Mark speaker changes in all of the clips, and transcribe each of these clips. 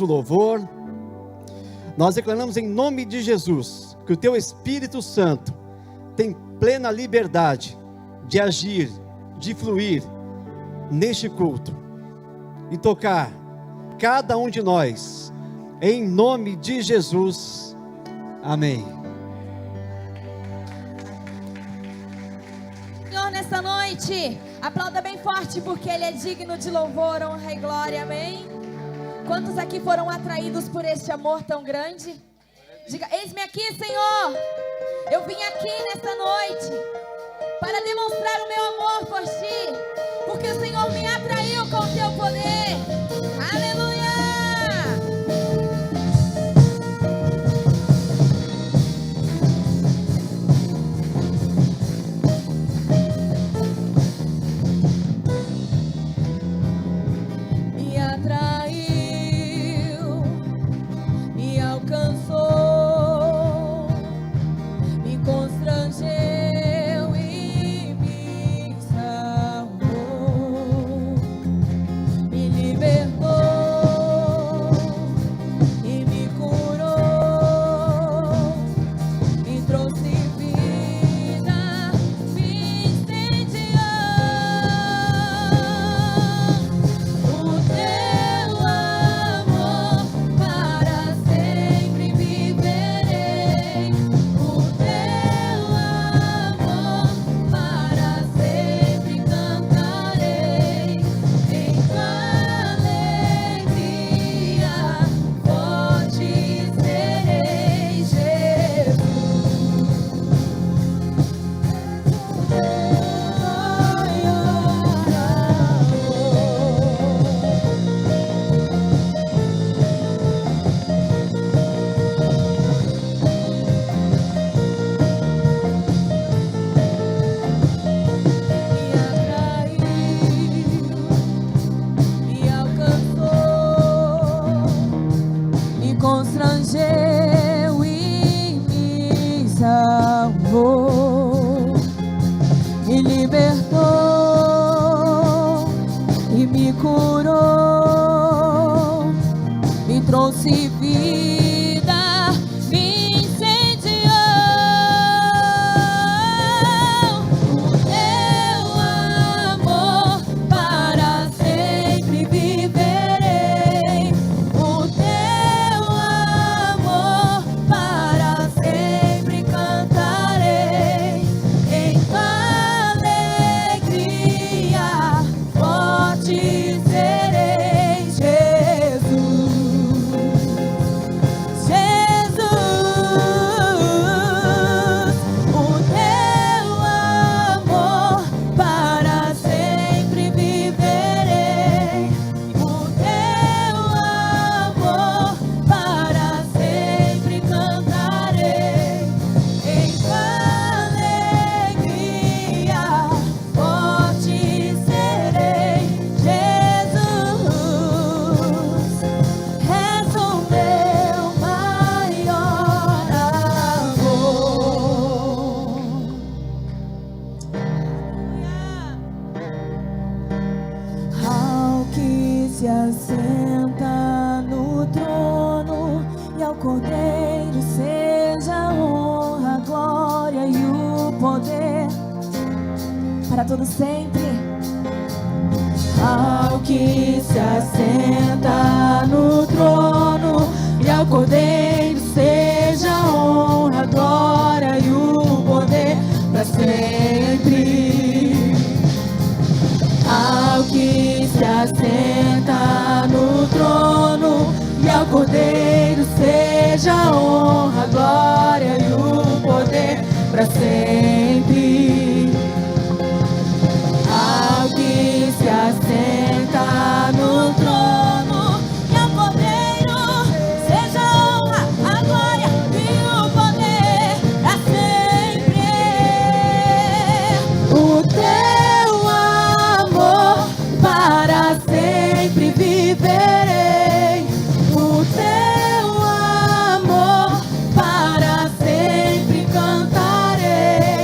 Speaker 1: do louvor. Nós declaramos em nome de Jesus que o Teu Espírito Santo tem plena liberdade de agir, de fluir neste culto e tocar cada um de nós, em nome de Jesus, amém.
Speaker 2: Senhor, nessa noite, aplauda bem forte, porque Ele é digno de louvor, honra e glória, amém? Quantos aqui foram atraídos por este amor tão grande? Diga, eis-me aqui, Senhor, eu vim aqui nessa noite, para demonstrar o meu amor por Ti, porque o Senhor me atraiu com o Teu poder, aleluia! Me atraiu, me alcançou, me constrangeu e me salvou, me libertou e me curou, me trouxe vida, me incendiou. O Teu amor para sempre viverei. O Teu amor para sempre cantarei. Em tua alegria forte serei, Jesus. Me atraiu, me alcançou, me constrangeu e me salvou, me libertou e me curou, me trouxe vida, me incendiou. O Teu amor para sempre viverei. O Teu amor para sempre cantarei. Em tua alegria forte serei, Jesus. Jesus, o Teu amor para sempre viverei. O Teu amor para sempre cantarei. Em tua alegria forte serei, Jesus. És o meu maior amor. Ao que se assenta no trono e ao Cordeiro seja a honra, a glória e o poder para todo sempre. Ao que se assenta no trono e ao Cordeiro seja a honra, a glória e o poder para sempre. Ao que se assenta no trono e ao Cordeiro seja a honra, a glória e o poder para sempre. Ao que se assenta no trono e ao Cordeiro seja a honra, a glória e o poder para sempre. O Teu amor para sempre viverei. O Teu amor para sempre cantarei.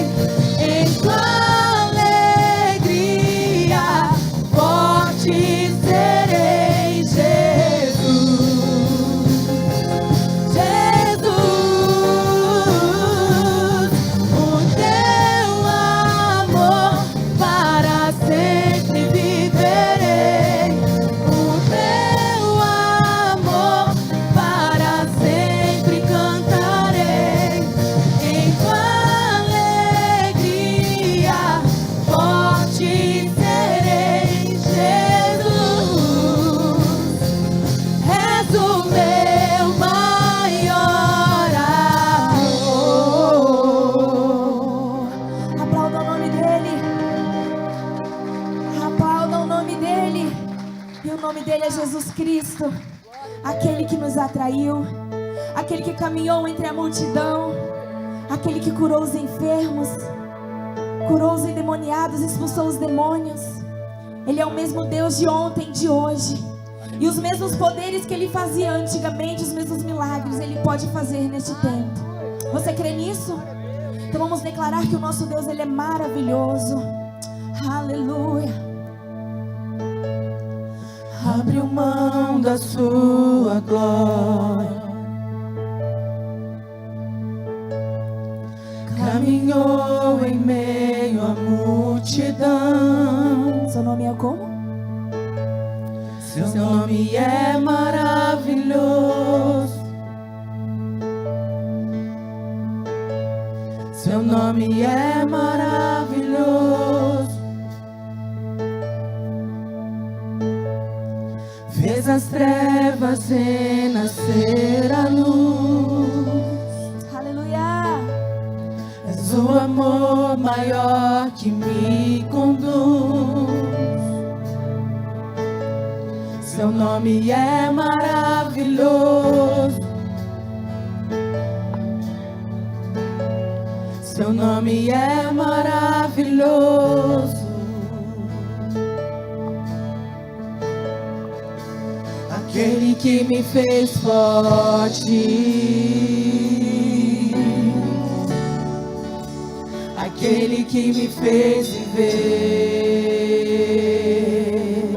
Speaker 2: Cristo, aquele que nos atraiu, aquele que caminhou entre a multidão, aquele que curou os enfermos, curou os endemoniados, expulsou os demônios. Ele é o mesmo Deus de ontem, de hoje. E os mesmos poderes que Ele fazia antigamente, os mesmos milagres, Ele pode fazer neste tempo. Você crê nisso? Então vamos declarar que o nosso Deus, Ele é maravilhoso. Aleluia.
Speaker 3: Abriu mão da sua glória, caminhou em meio à multidão.
Speaker 2: Seu nome é como?
Speaker 3: Seu nome é maravilhoso. Seu nome é maravilhoso. Fez as trevas renascer a luz.
Speaker 2: Aleluia.
Speaker 3: És o amor maior que me conduz. Seu nome é maravilhoso. Seu nome é maravilhoso. Aquele que me fez forte, aquele que me fez viver,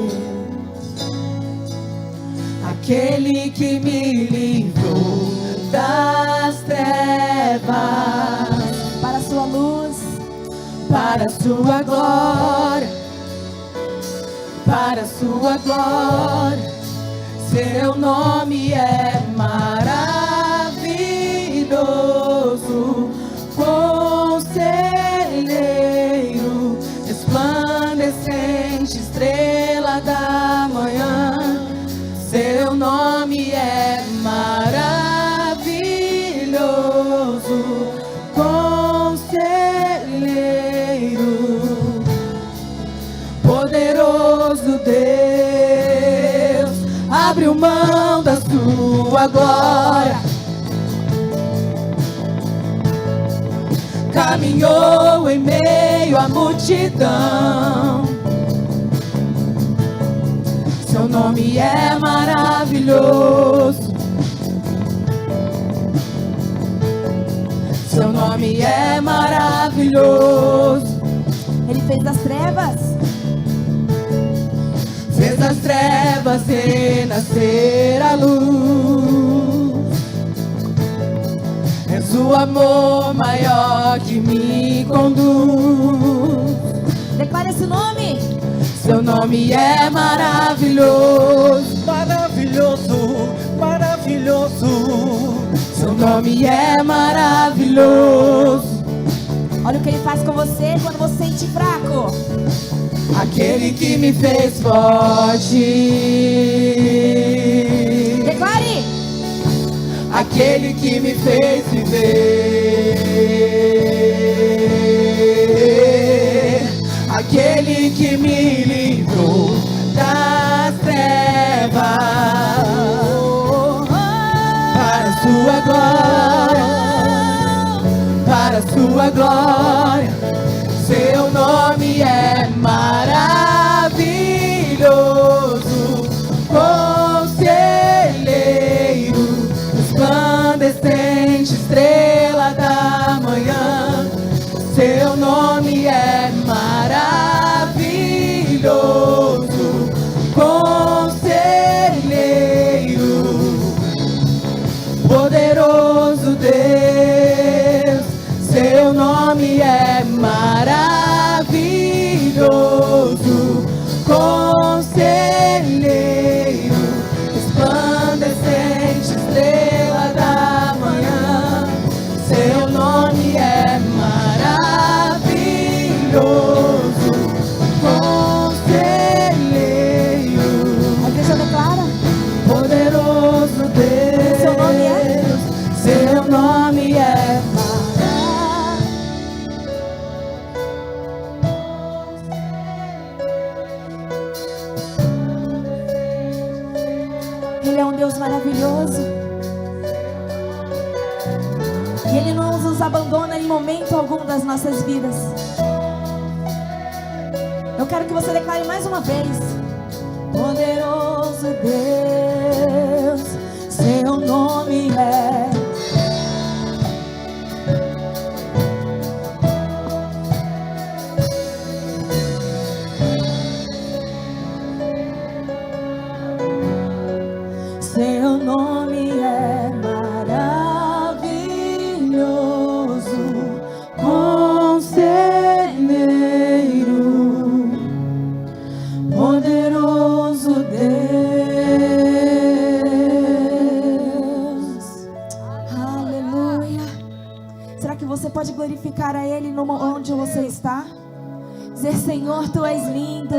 Speaker 3: aquele que me livrou das trevas
Speaker 2: Para a sua luz,
Speaker 3: para a sua glória, para a sua glória. Seu nome é maravilhoso, conselheiro, resplandecente, estrela da manhã. Seu nome é maravilhoso, conselheiro, poderoso Deus. Abriu mão da sua glória, caminhou em meio à multidão. Seu nome é maravilhoso. Seu nome é maravilhoso.
Speaker 2: Ele fez das trevas,
Speaker 3: Fez das trevas renascer a luz. És o amor maior que me conduz.
Speaker 2: declara esse nome.
Speaker 3: Seu nome é maravilhoso.
Speaker 1: Maravilhoso, maravilhoso.
Speaker 3: Seu nome é maravilhoso.
Speaker 2: Olha o que Ele faz com você quando você se sente fraco.
Speaker 3: Aquele que me fez forte,
Speaker 2: Declare.
Speaker 3: aquele que me fez viver, aquele que me livrou das trevas para a sua glória, para a sua glória. Seu nome é maravilhoso, conselheiro, resplandecente, estrela da manhã. Seu nome é maravilhoso, conselheiro, poderoso Deus. Seu nome é maravilhoso, conselheiro, resplandecente, estrela da manhã. Seu nome é maravilhoso.
Speaker 2: maravilhoso. E Ele não nos abandona em momento algum das nossas vidas. Eu quero que você declare mais uma vez: poderoso Deus, seu nome é. Seu nome é maravilhoso, conselheiro, poderoso Deus. Aleluia. Será que você pode glorificar a Ele onde você está? Dizer: Senhor, Tu és lindo.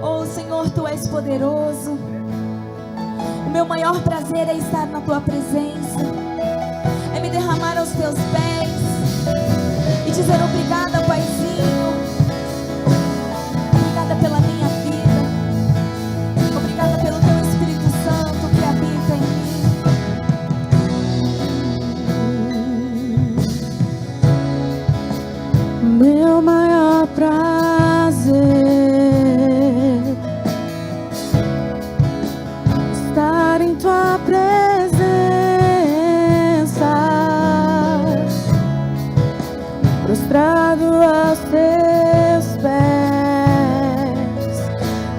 Speaker 2: Oh, Senhor, Tu és poderoso. O meu maior prazer é estar na Tua presença, é me derramar aos Teus pés e dizer obrigada, Paizinho. Obrigada pela minha vida, obrigada pelo Teu Espírito Santo que habita em mim. Meu maior prazer em Tua presença, prostrado aos Teus pés,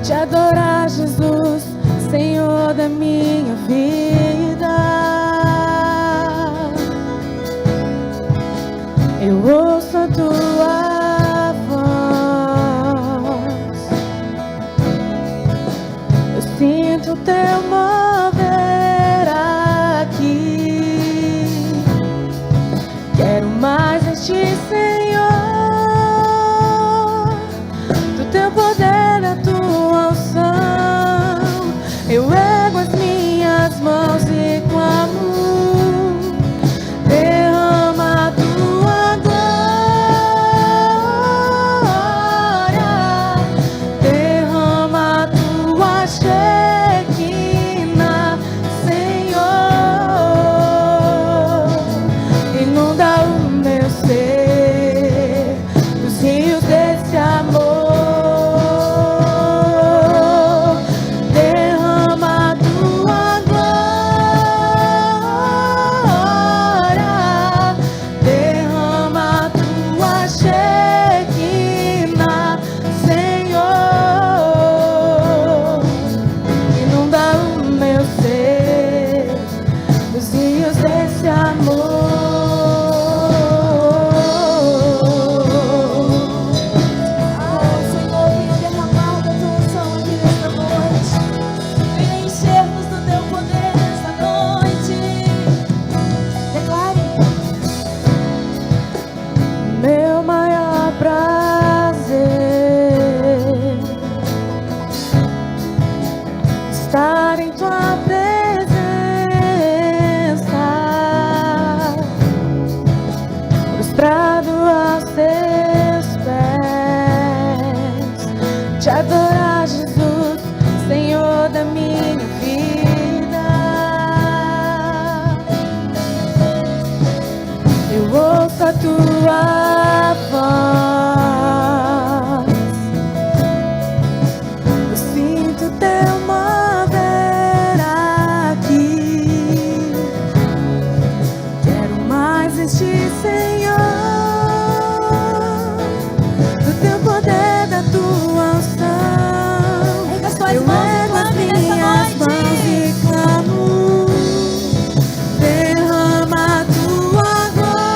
Speaker 2: te adorar, Jesus, Senhor da minha vida. Eu ouço a Tua voz, eu sinto o Teu mover aqui. Quero mais de Ti, Senhor, do Teu poder, da Tua unção. Eu ergo as minhas mãos e clamo: derrama a Tua glória, derrama a Tua Shekinah, Senhor. Inunda o meu ser dos rios desse amor. Derrama a Tua glória, derrama a Tua Shekinah, Senhor. Inunda o meu ser dos rios desse amor. Senhor, venha derramar da Tua unção aqui nesta noite. Venha encher-nos do Teu poder nesta noite. Declare: meu maior prazer estar em Tua presença, prostrado aos Teus pés, te adorar, Jesus, Senhor da minha vida. Eu ouço a Tua voz, eu sinto o Teu mover aqui. Quero mais de Ti, Senhor, do Teu poder, da Tua unção. Erga as tuas mãos e clame nessa noite. Derrama a Tua glória,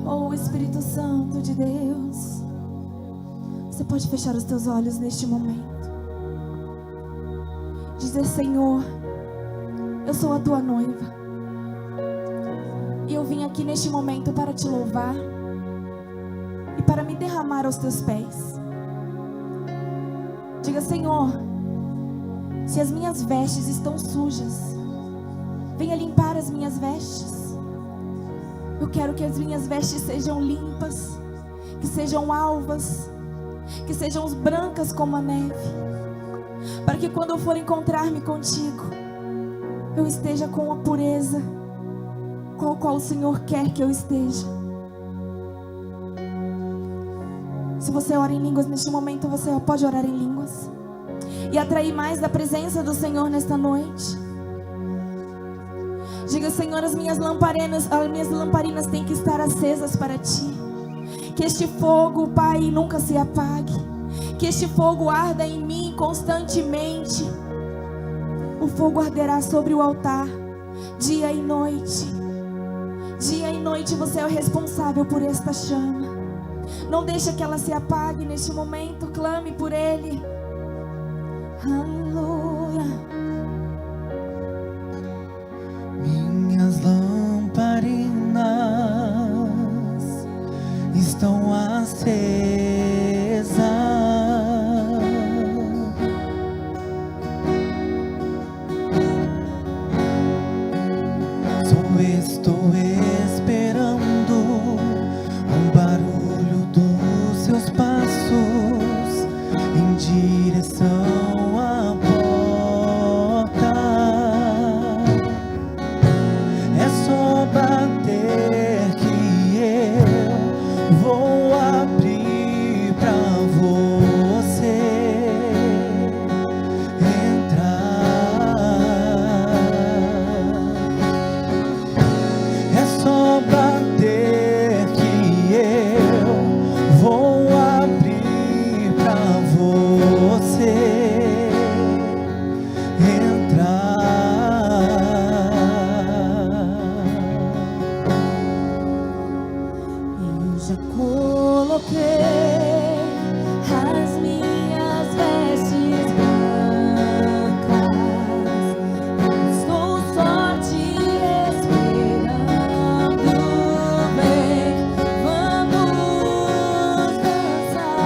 Speaker 2: Oh, Espírito Santo de Deus, você pode fechar os teus olhos neste momento. Dizer: Senhor, eu sou a tua noiva, e eu vim aqui neste momento para te louvar e para me derramar aos teus pés. Diga: Senhor, se as minhas vestes estão sujas, venha limpar as minhas vestes. Eu quero que as minhas vestes sejam limpas, que sejam alvas, que sejam brancas como a neve, para que quando eu for encontrar-me contigo, eu esteja com a pureza com a qual o Senhor quer que eu esteja. Se você ora em línguas neste momento, você pode orar em línguas e atrair mais da presença do Senhor nesta noite. Diga: Senhor, as minhas lamparinas têm que estar acesas para Ti. Que este fogo, Pai, nunca se apague. Que este fogo arda em mim constantemente. O fogo arderá sobre o altar, dia e noite. Dia e noite você é o responsável por esta chama. Não deixe que ela se apague neste momento. Clame por Ele. Aleluia.
Speaker 3: Minhas lamparinas estão acesas. Só estou esperando o barulho dos seus passos em direção à porta. É só bater que eu vou abrir pra você entrar. É só bater que eu vou abrir pra você entrar. Eu já coloquei as minhas vestes brancas. Estou só te esperando. Vem, vamos dançar.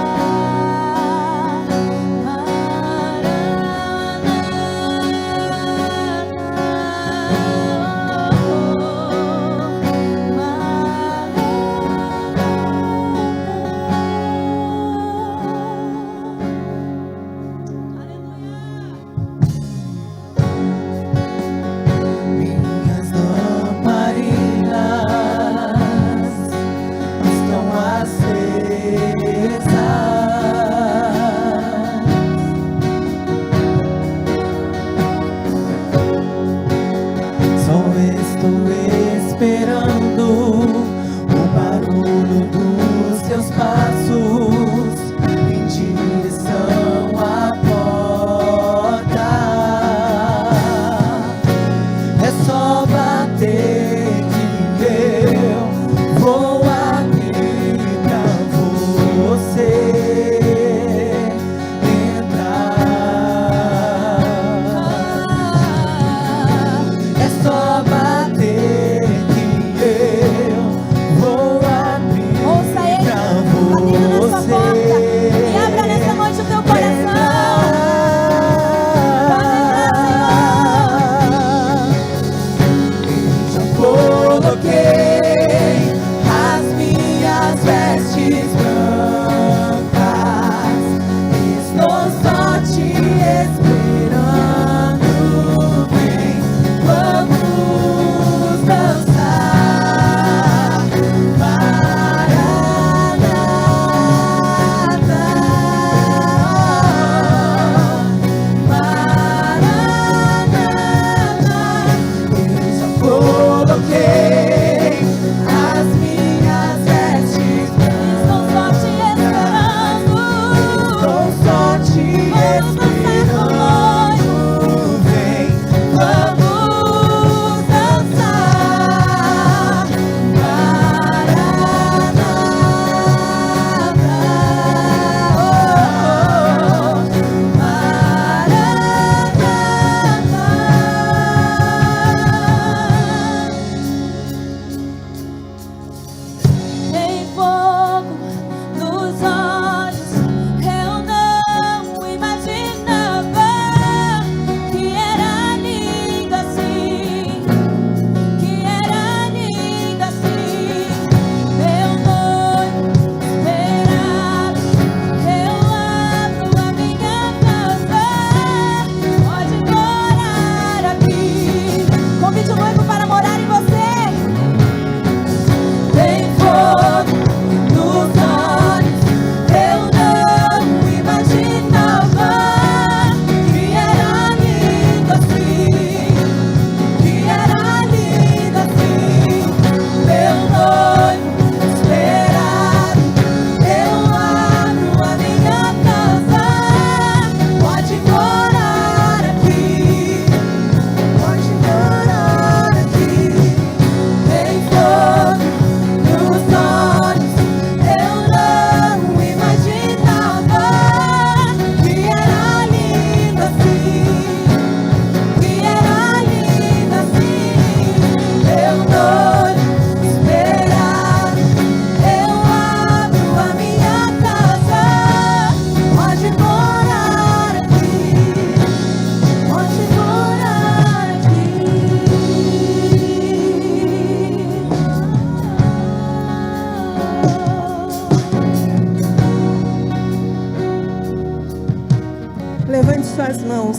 Speaker 4: suas mãos.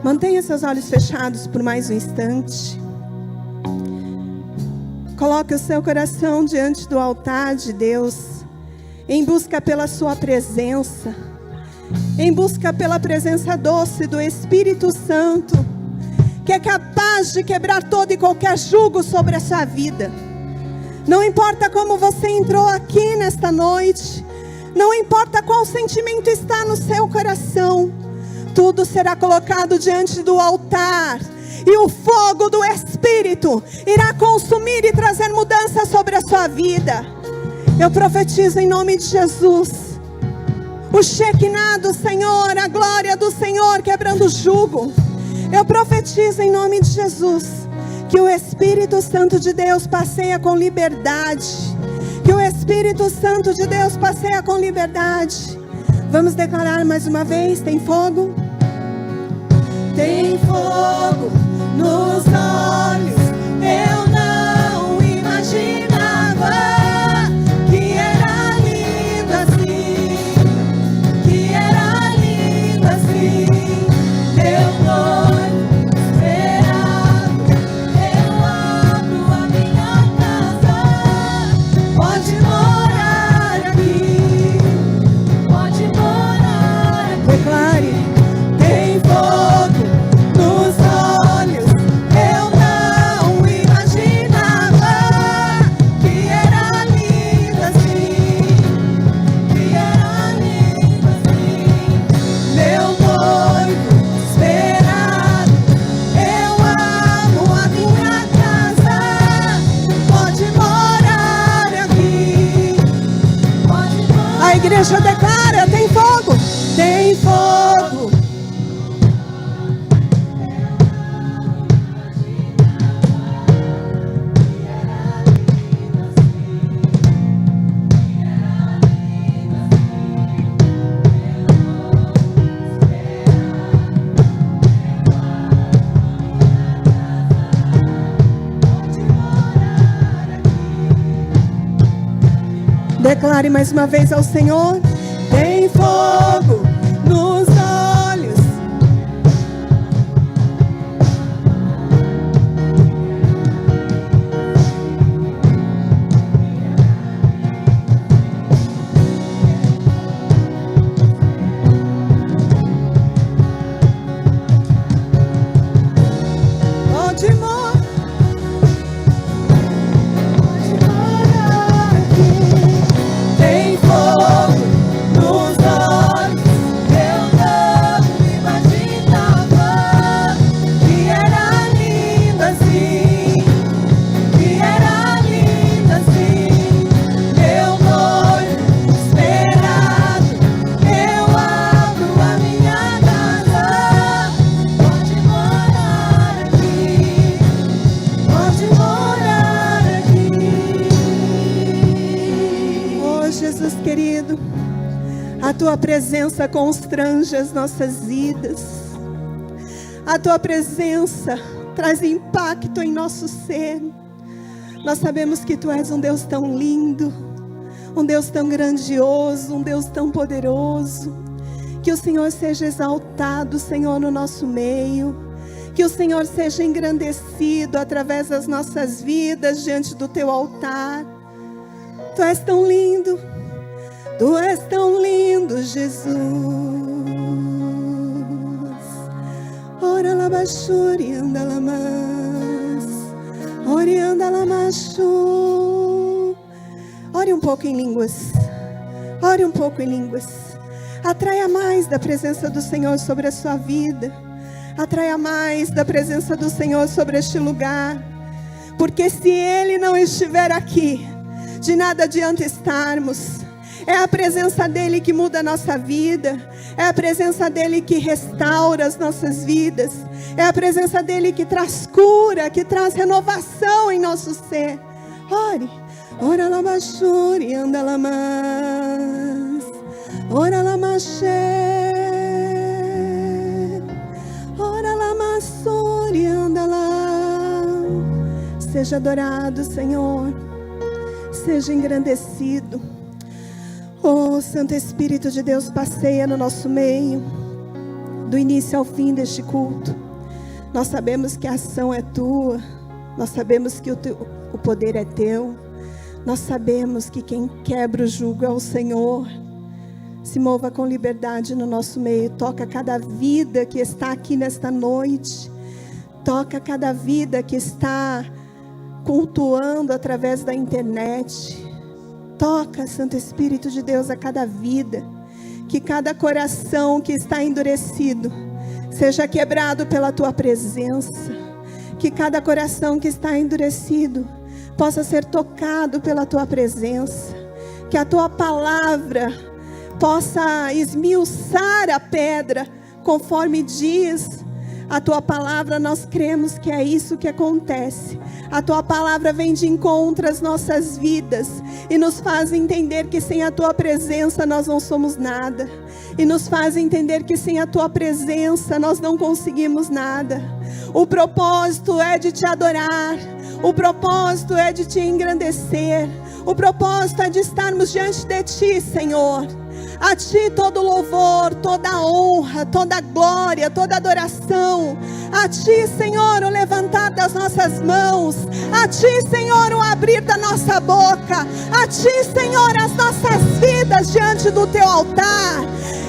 Speaker 4: Mantenha seus olhos fechados por mais um instante. Coloque o seu coração diante do altar de Deus, em busca pela sua presença, em busca pela presença doce do Espírito Santo, que é capaz de quebrar todo e qualquer jugo sobre a sua vida. Não importa como você entrou aqui nesta noite, não importa qual sentimento está no seu coração, tudo será colocado diante do altar, e o fogo do Espírito irá consumir e trazer mudança sobre a sua vida. Eu profetizo em nome de Jesus, o Shekinah do Senhor, a glória do Senhor quebrando o jugo. Eu profetizo em nome de Jesus, que o Espírito Santo de Deus passeia com liberdade, que o Espírito Santo de Deus passeia com liberdade. Vamos declarar mais uma vez: tem fogo? Tem fogo nos olhos, eu não imaginava que era lindo assim, que era lindo assim. Eu noivo esperado, eu abro a minha casa, pode morar aqui, pode morar aqui. Declare: tem fogo nos olhos, eu não imaginava que era lindo assim, que era lindo assim. Meu noivo esperado, eu amo a minha casa, pode morar aqui, pode morar. A igreja declara: tem fogo, tem fogo. Declare mais uma vez ao Senhor: tem fogo nos olhos. Pode morar, pode morar aqui. Tem fogo nos olhos, eu não imaginava que era lindo assim, que era lindo assim. Meu noivo esperado, eu abro a minha casa, pode morar aqui, pode morar aqui. Oh Jesus querido, a tua presença constrange as nossas vidas, a tua presença traz impacto em nosso ser. Nós sabemos que tu és um Deus tão lindo, um Deus tão grandioso, um Deus tão poderoso. Que o Senhor seja exaltado, Senhor, no nosso meio, que o Senhor seja engrandecido através das nossas vidas diante do teu altar. Tu és tão lindo, tu és tão lindo, Jesus. Ora la bashuri anda la mas, ori anda la machu. Ore um pouco em línguas, ore um pouco em línguas. Atraia mais da presença do Senhor sobre a sua vida, atraia mais da presença do Senhor sobre este lugar, porque se Ele não estiver aqui, de nada adianta estarmos. É a presença dEle que muda a nossa vida, é a presença dEle que restaura as nossas vidas, é a presença dEle que traz cura, que traz renovação em nosso ser. Ore, ora la bashuri anda la mas, ora la maché, ora la massuri anda lá. Seja adorado, Senhor, seja engrandecido. Oh, Santo Espírito de Deus, passeia no nosso meio. do início ao fim deste culto. Nós sabemos que a ação é tua, nós sabemos que o poder é teu, nós sabemos que quem quebra o jugo é o Senhor. Se mova com liberdade no nosso meio, toca cada vida que está aqui nesta noite, toca cada vida que está cultuando através da internet. Toca, Santo Espírito de Deus, a cada vida, que cada coração que está endurecido seja quebrado pela tua presença, que cada coração que está endurecido possa ser tocado pela tua presença, que a tua palavra possa esmiuçar a pedra, conforme diz a tua palavra. Nós cremos que é isso que acontece. A tua palavra vem de encontro às nossas vidas e nos faz entender que sem a tua presença nós não somos nada, e nos faz entender que sem a tua presença nós não conseguimos nada. O propósito é de te adorar, o propósito é de te engrandecer, o propósito é de estarmos diante de ti, Senhor. A ti todo louvor, toda honra, toda glória, toda adoração. A ti, Senhor, o levantar das nossas mãos. A ti, Senhor, o abrir da nossa boca. A ti, Senhor, as nossas vidas diante do teu altar.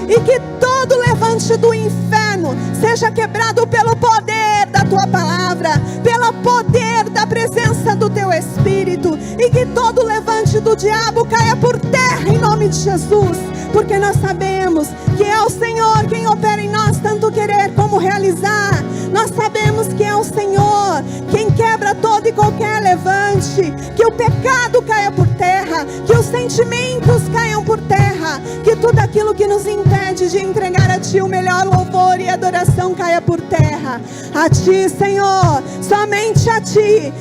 Speaker 4: E que todo levante do inferno seja quebrado pelo poder da tua palavra, pelo poder da presença do teu Espírito. E que todo levante do diabo caia por terra em nome de Jesus. Porque nós sabemos que é o Senhor quem opera em nós tanto querer como realizar. Nós sabemos que é o Senhor quem quebra todo e qualquer levante. Que o pecado caia por terra, que os sentimentos caiam por terra, que tudo aquilo que nos impede de entregar a ti o melhor louvor e adoração caia por terra. A ti, Senhor, somente a ti,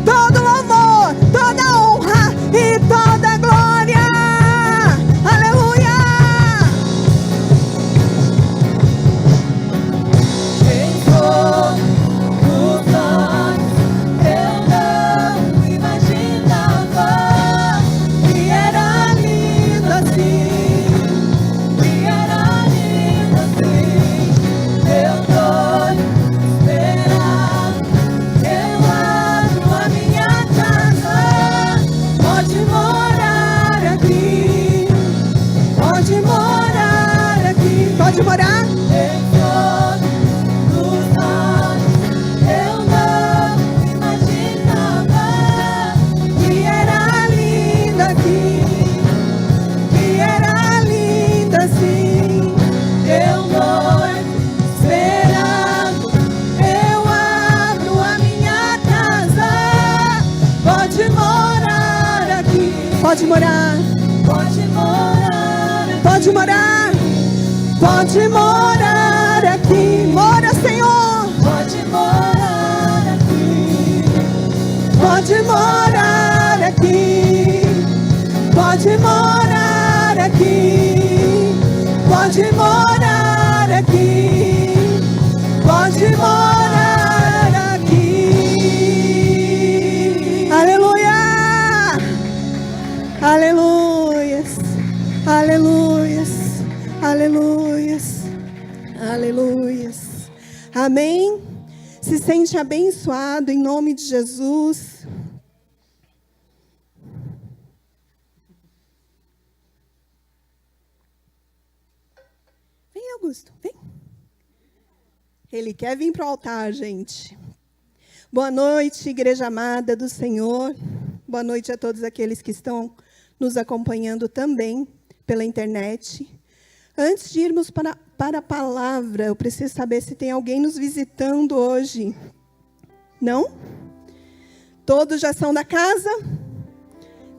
Speaker 4: todo louvor, toda honra e toda glória. Aleluia!
Speaker 3: Em todos os anos eu não imaginava que era lindo assim, que era lindo assim. Eu tô esperando, eu abro a minha casa, pode morar aqui, pode morar aqui,
Speaker 4: Pode morar?
Speaker 3: em todos os anos eu não imaginava que era linda aqui, que era linda assim. Eu noivo esperando, eu abro a minha casa, pode morar aqui,
Speaker 4: Pode morar,
Speaker 3: pode morar aqui.
Speaker 4: pode morar, pode morar aqui. Mora, Senhor,
Speaker 3: Pode morar aqui,
Speaker 4: pode morar aqui, pode morar aqui, pode morar aqui, pode morar aqui. Aleluia! Aleluias, aleluias, aleluias, aleluias. Amém? Se sente abençoado em nome de Jesus. Vem, Augusto, vem. Ele quer vir para o altar, gente. Boa noite, igreja amada do Senhor. Boa noite a todos aqueles que estão nos acompanhando também pela internet. Antes de irmos para a palavra, eu preciso saber se tem alguém nos visitando hoje. Não? Todos já são da casa?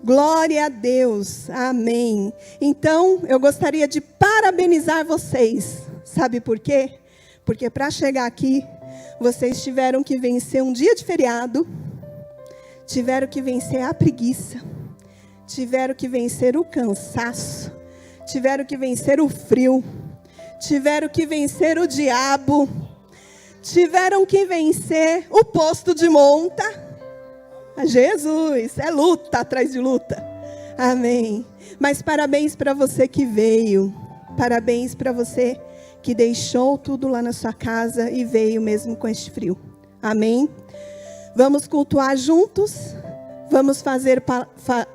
Speaker 4: Glória a Deus. Amém. Então, eu gostaria de parabenizar vocês. Sabe por quê? Porque para chegar aqui, vocês tiveram que vencer um dia de feriado, tiveram que vencer a preguiça, tiveram que vencer o cansaço, tiveram que vencer o frio, tiveram que vencer o diabo, tiveram que vencer o posto de monta. Jesus, é luta atrás de luta. Amém. Mas parabéns para você que veio, parabéns para você que deixou tudo lá na sua casa e veio mesmo com este frio. Amém? Vamos cultuar juntos, vamos fazer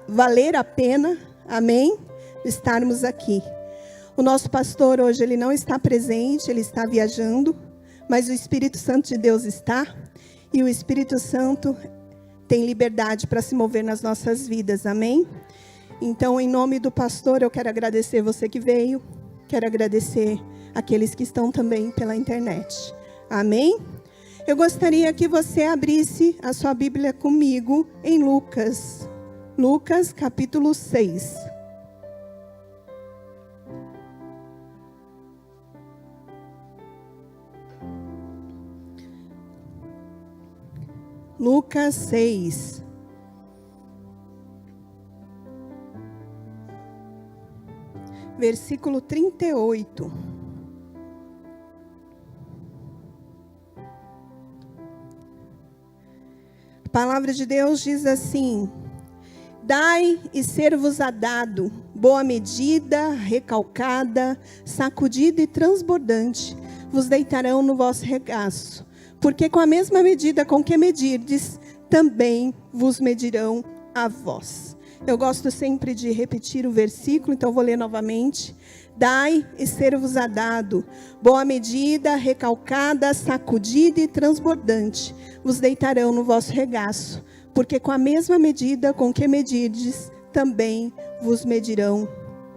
Speaker 4: valer a pena, amém? Estarmos aqui. O nosso pastor hoje, ele não está presente, ele está viajando, mas o Espírito Santo de Deus está, e o Espírito Santo tem liberdade para se mover nas nossas vidas, amém? Então, em nome do pastor, eu quero agradecer você que veio, quero agradecer aqueles que estão também pela internet, amém? Eu gostaria que você abrisse a sua Bíblia comigo em Lucas. Lucas, capítulo 6. Lucas 6. Versículo 38. A palavra de Deus diz assim: dai e ser-vos-á dado, boa medida, recalcada, sacudida e transbordante, vos deitarão no vosso regaço. Porque com a mesma medida com que medirdes, também vos medirão a vós. Eu gosto sempre de repetir o versículo, então vou ler novamente. Dai e ser-vos-á dado, boa medida, recalcada, sacudida e transbordante, vos deitarão no vosso regaço, porque com a mesma medida com que medirdes, também vos medirão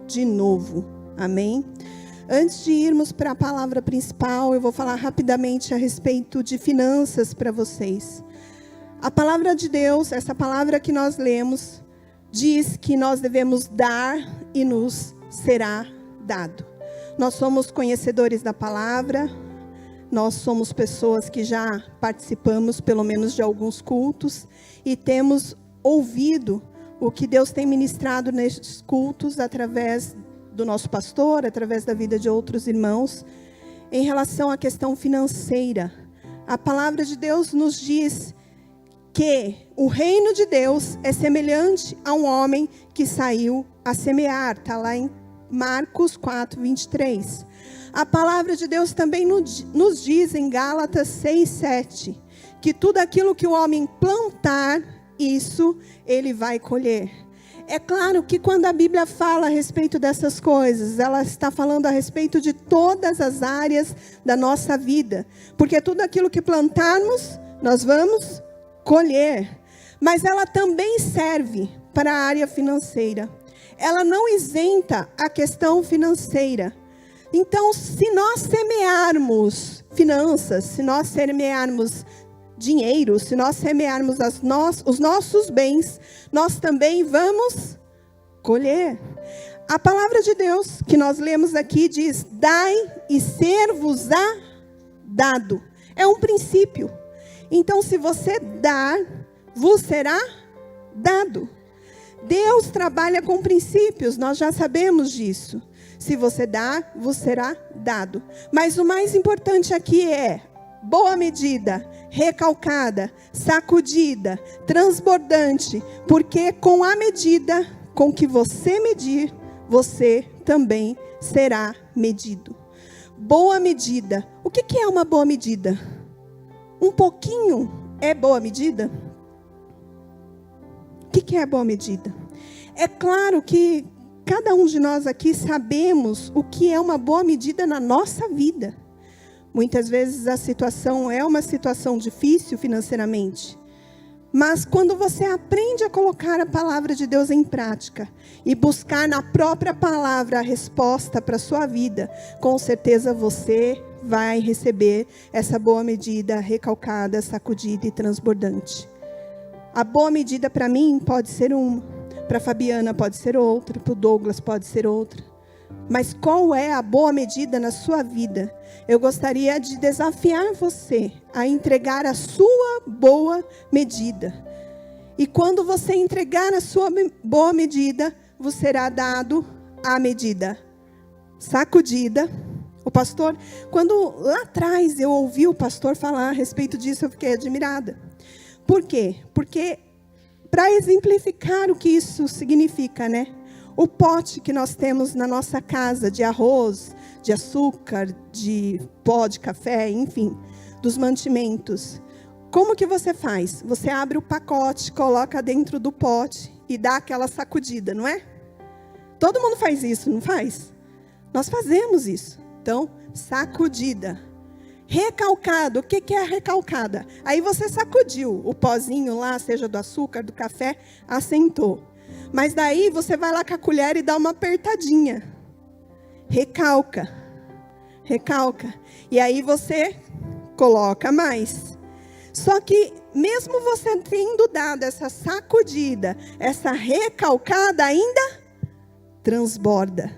Speaker 4: de novo. Amém? Antes de irmos para a palavra principal, eu vou falar rapidamente a respeito de finanças para vocês. A palavra de Deus, essa palavra que nós lemos, diz que nós devemos dar e nos será dado. Nós somos conhecedores da palavra, nós somos pessoas que já participamos pelo menos de alguns cultos e temos ouvido o que Deus tem ministrado nestes cultos através do nosso pastor, através da vida de outros irmãos, em relação à questão financeira. A palavra de Deus nos diz que o reino de Deus é semelhante a um homem que saiu a semear. Está lá em Marcos 4, 23. A palavra de Deus também nos diz em Gálatas 6, 7, que tudo aquilo que o homem plantar, isso ele vai colher. É claro que quando a Bíblia fala a respeito dessas coisas, ela está falando a respeito de todas as áreas da nossa vida. Porque tudo aquilo que plantarmos, nós vamos colher. Mas ela também serve para a área financeira. Ela não isenta a questão financeira. Então, se nós semearmos finanças, se nós semearmos dinheiro, se nós semearmos os nossos bens, nós também vamos colher. A palavra de Deus que nós lemos aqui diz: dai e ser-vos-á dado. É um princípio. Então, se você dar, vos será dado. Deus trabalha com princípios, nós já sabemos disso. Se você dá, vos será dado. Mas o mais importante aqui é boa medida, recalcada, sacudida, transbordante, porque com a medida com que você medir, você também será medido. Boa medida. O que é uma boa medida? Um pouquinho é boa medida? O que é boa medida? É claro que cada um de nós aqui sabemos o que é uma boa medida na nossa vida. Muitas vezes a situação é uma situação difícil financeiramente. Mas quando você aprende a colocar a palavra de Deus em prática e buscar na própria palavra a resposta para a sua vida, com certeza você vai receber essa boa medida recalcada, sacudida e transbordante. A boa medida para mim pode ser uma, para a Fabiana pode ser outra, para o Douglas pode ser outra. Mas qual é a boa medida na sua vida? Eu gostaria de desafiar você a entregar a sua boa medida. E quando você entregar a sua boa medida, vos será dado a medida sacudida. O pastor, quando lá atrás eu ouvi o pastor falar a respeito disso, eu fiquei admirada. Por quê? Porque, para exemplificar o que isso significa, né? O pote que nós temos na nossa casa de arroz, de açúcar, de pó de café, enfim, dos mantimentos. Como que você faz? Você abre o pacote, coloca dentro do pote e dá aquela sacudida, não é? Todo mundo faz isso, não faz? Nós fazemos isso. Então, sacudida. Recalcado, o que é recalcada? Aí você sacudiu o pozinho lá, seja do açúcar, do café, assentou. Mas daí você vai lá com a colher e dá uma apertadinha. Recalca. Recalca. E aí você coloca mais. Só que mesmo você tendo dado essa sacudida, essa recalcada, ainda transborda.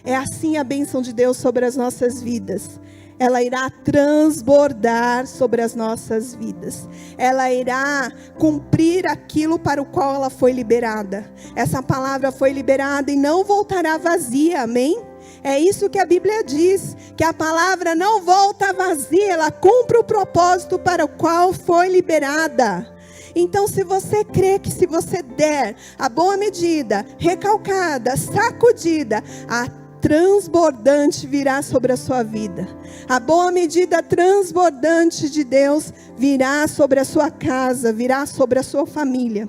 Speaker 4: É assim a bênção de Deus sobre as nossas vidas. Ela irá transbordar sobre as nossas vidas. Ela irá cumprir aquilo para o qual ela foi liberada. Essa palavra foi liberada e não voltará vazia, amém? É isso que a Bíblia diz, que a palavra não volta vazia, ela cumpre o propósito para o qual foi liberada. Então, se você crê que se você der a boa medida, recalcada, sacudida, a transbordante virá sobre a sua vida. A boa medida transbordante de Deus virá sobre a sua casa, virá sobre a sua família.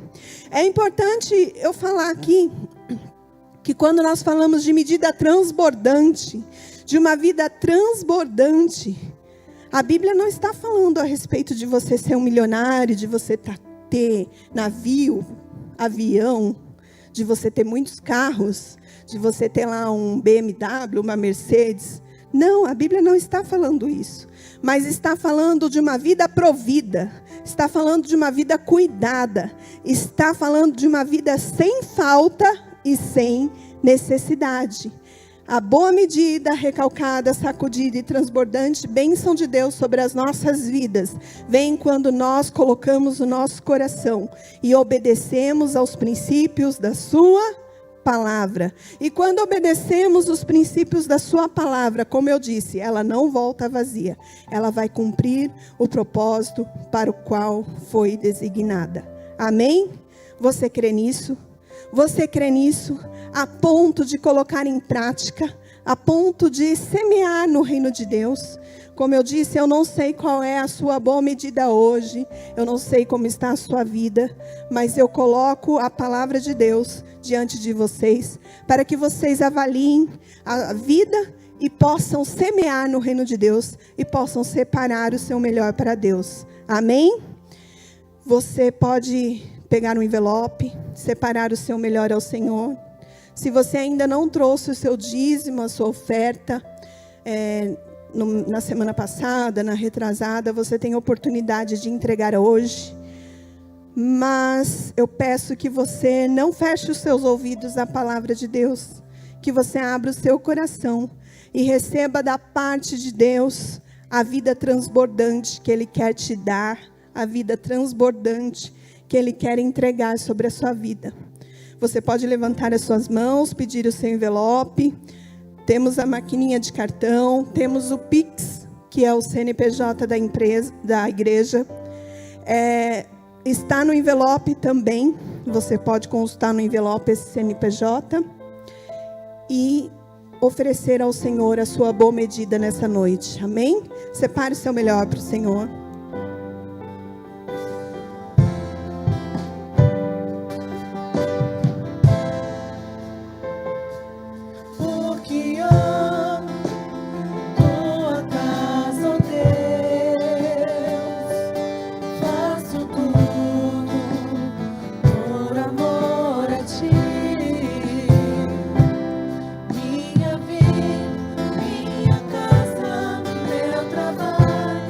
Speaker 4: É importante eu falar aqui que quando nós falamos de medida transbordante, de uma vida transbordante, a Bíblia não está falando a respeito de você ser um milionário, de você ter navio, avião, de você ter muitos carros, de você ter lá um BMW, uma Mercedes. Não, a Bíblia não está falando isso. Mas está falando de uma vida provida. Está falando de uma vida cuidada. Está falando de uma vida sem falta e sem necessidade. A boa medida, recalcada, sacudida e transbordante bênção de Deus sobre as nossas vidas vem quando nós colocamos o nosso coração e obedecemos aos princípios da sua palavra. E quando obedecemos os princípios da sua palavra, como eu disse, ela não volta vazia. Ela vai cumprir o propósito para o qual foi designada. Amém? Você crê nisso? Você crê nisso? A ponto de colocar em prática, a ponto de semear no reino de Deus. Como eu disse, eu não sei qual é a sua boa medida hoje, eu não sei como está a sua vida, mas eu coloco a palavra de Deus diante de vocês, para que vocês avaliem a vida e possam semear no reino de Deus, e possam separar o seu melhor para Deus. Amém? Você pode pegar um envelope, separar o seu melhor ao Senhor. Se você ainda não trouxe o seu dízimo, a sua oferta, na semana passada, na retrasada, você tem a oportunidade de entregar hoje. Mas eu peço que você não feche os seus ouvidos à palavra de Deus, que você abra o seu coração e receba da parte de Deus a vida transbordante que Ele quer te dar, a vida transbordante que Ele quer entregar sobre a sua vida. Você pode levantar as suas mãos, pedir o seu envelope. Temos a maquininha de cartão, temos o Pix, que é o CNPJ da igreja. Está no envelope também. Você pode consultar no envelope esse CNPJ e oferecer ao Senhor a sua boa medida nessa noite. Amém? Separe o seu melhor para o Senhor.
Speaker 3: Minha casa, meu trabalho,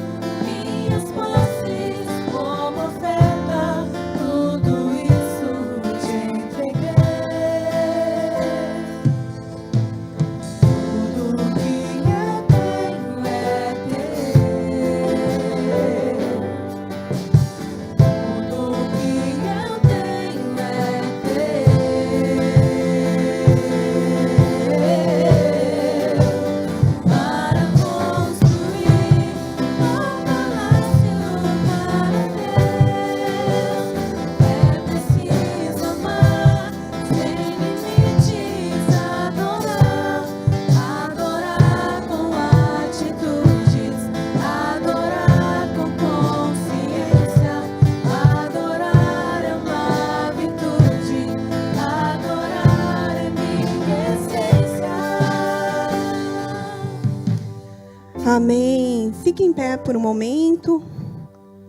Speaker 4: Amém. Fique em pé por um momento.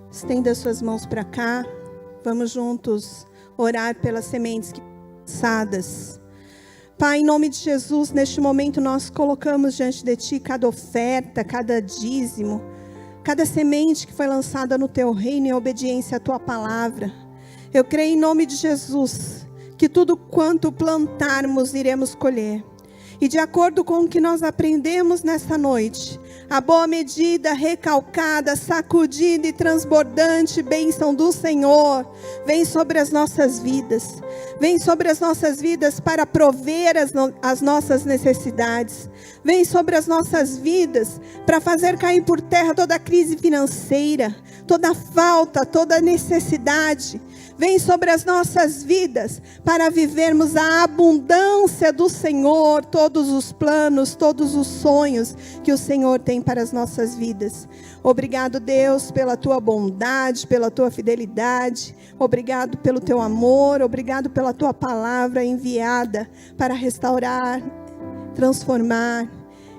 Speaker 4: Estenda suas mãos para cá. Vamos juntos orar pelas sementes que foram lançadas. Pai, em nome de Jesus, neste momento nós colocamos diante de Ti cada oferta, cada dízimo, cada semente que foi lançada no Teu reino em obediência à Tua palavra. Eu creio em nome de Jesus que tudo quanto plantarmos iremos colher. E de acordo com o que nós aprendemos nesta noite, a boa medida, recalcada, sacudida e transbordante bênção do Senhor vem sobre as nossas vidas. Vem sobre as nossas vidas para prover as nossas necessidades. Vem sobre as nossas vidas para fazer cair por terra toda a crise financeira, toda falta, toda necessidade. Vem sobre as nossas vidas para vivermos a abundância do Senhor, todos os planos, todos os sonhos que o Senhor tem para as nossas vidas. Obrigado, Deus, pela Tua bondade, pela Tua fidelidade. Obrigado pelo Teu amor, obrigado pela Tua palavra enviada para restaurar, transformar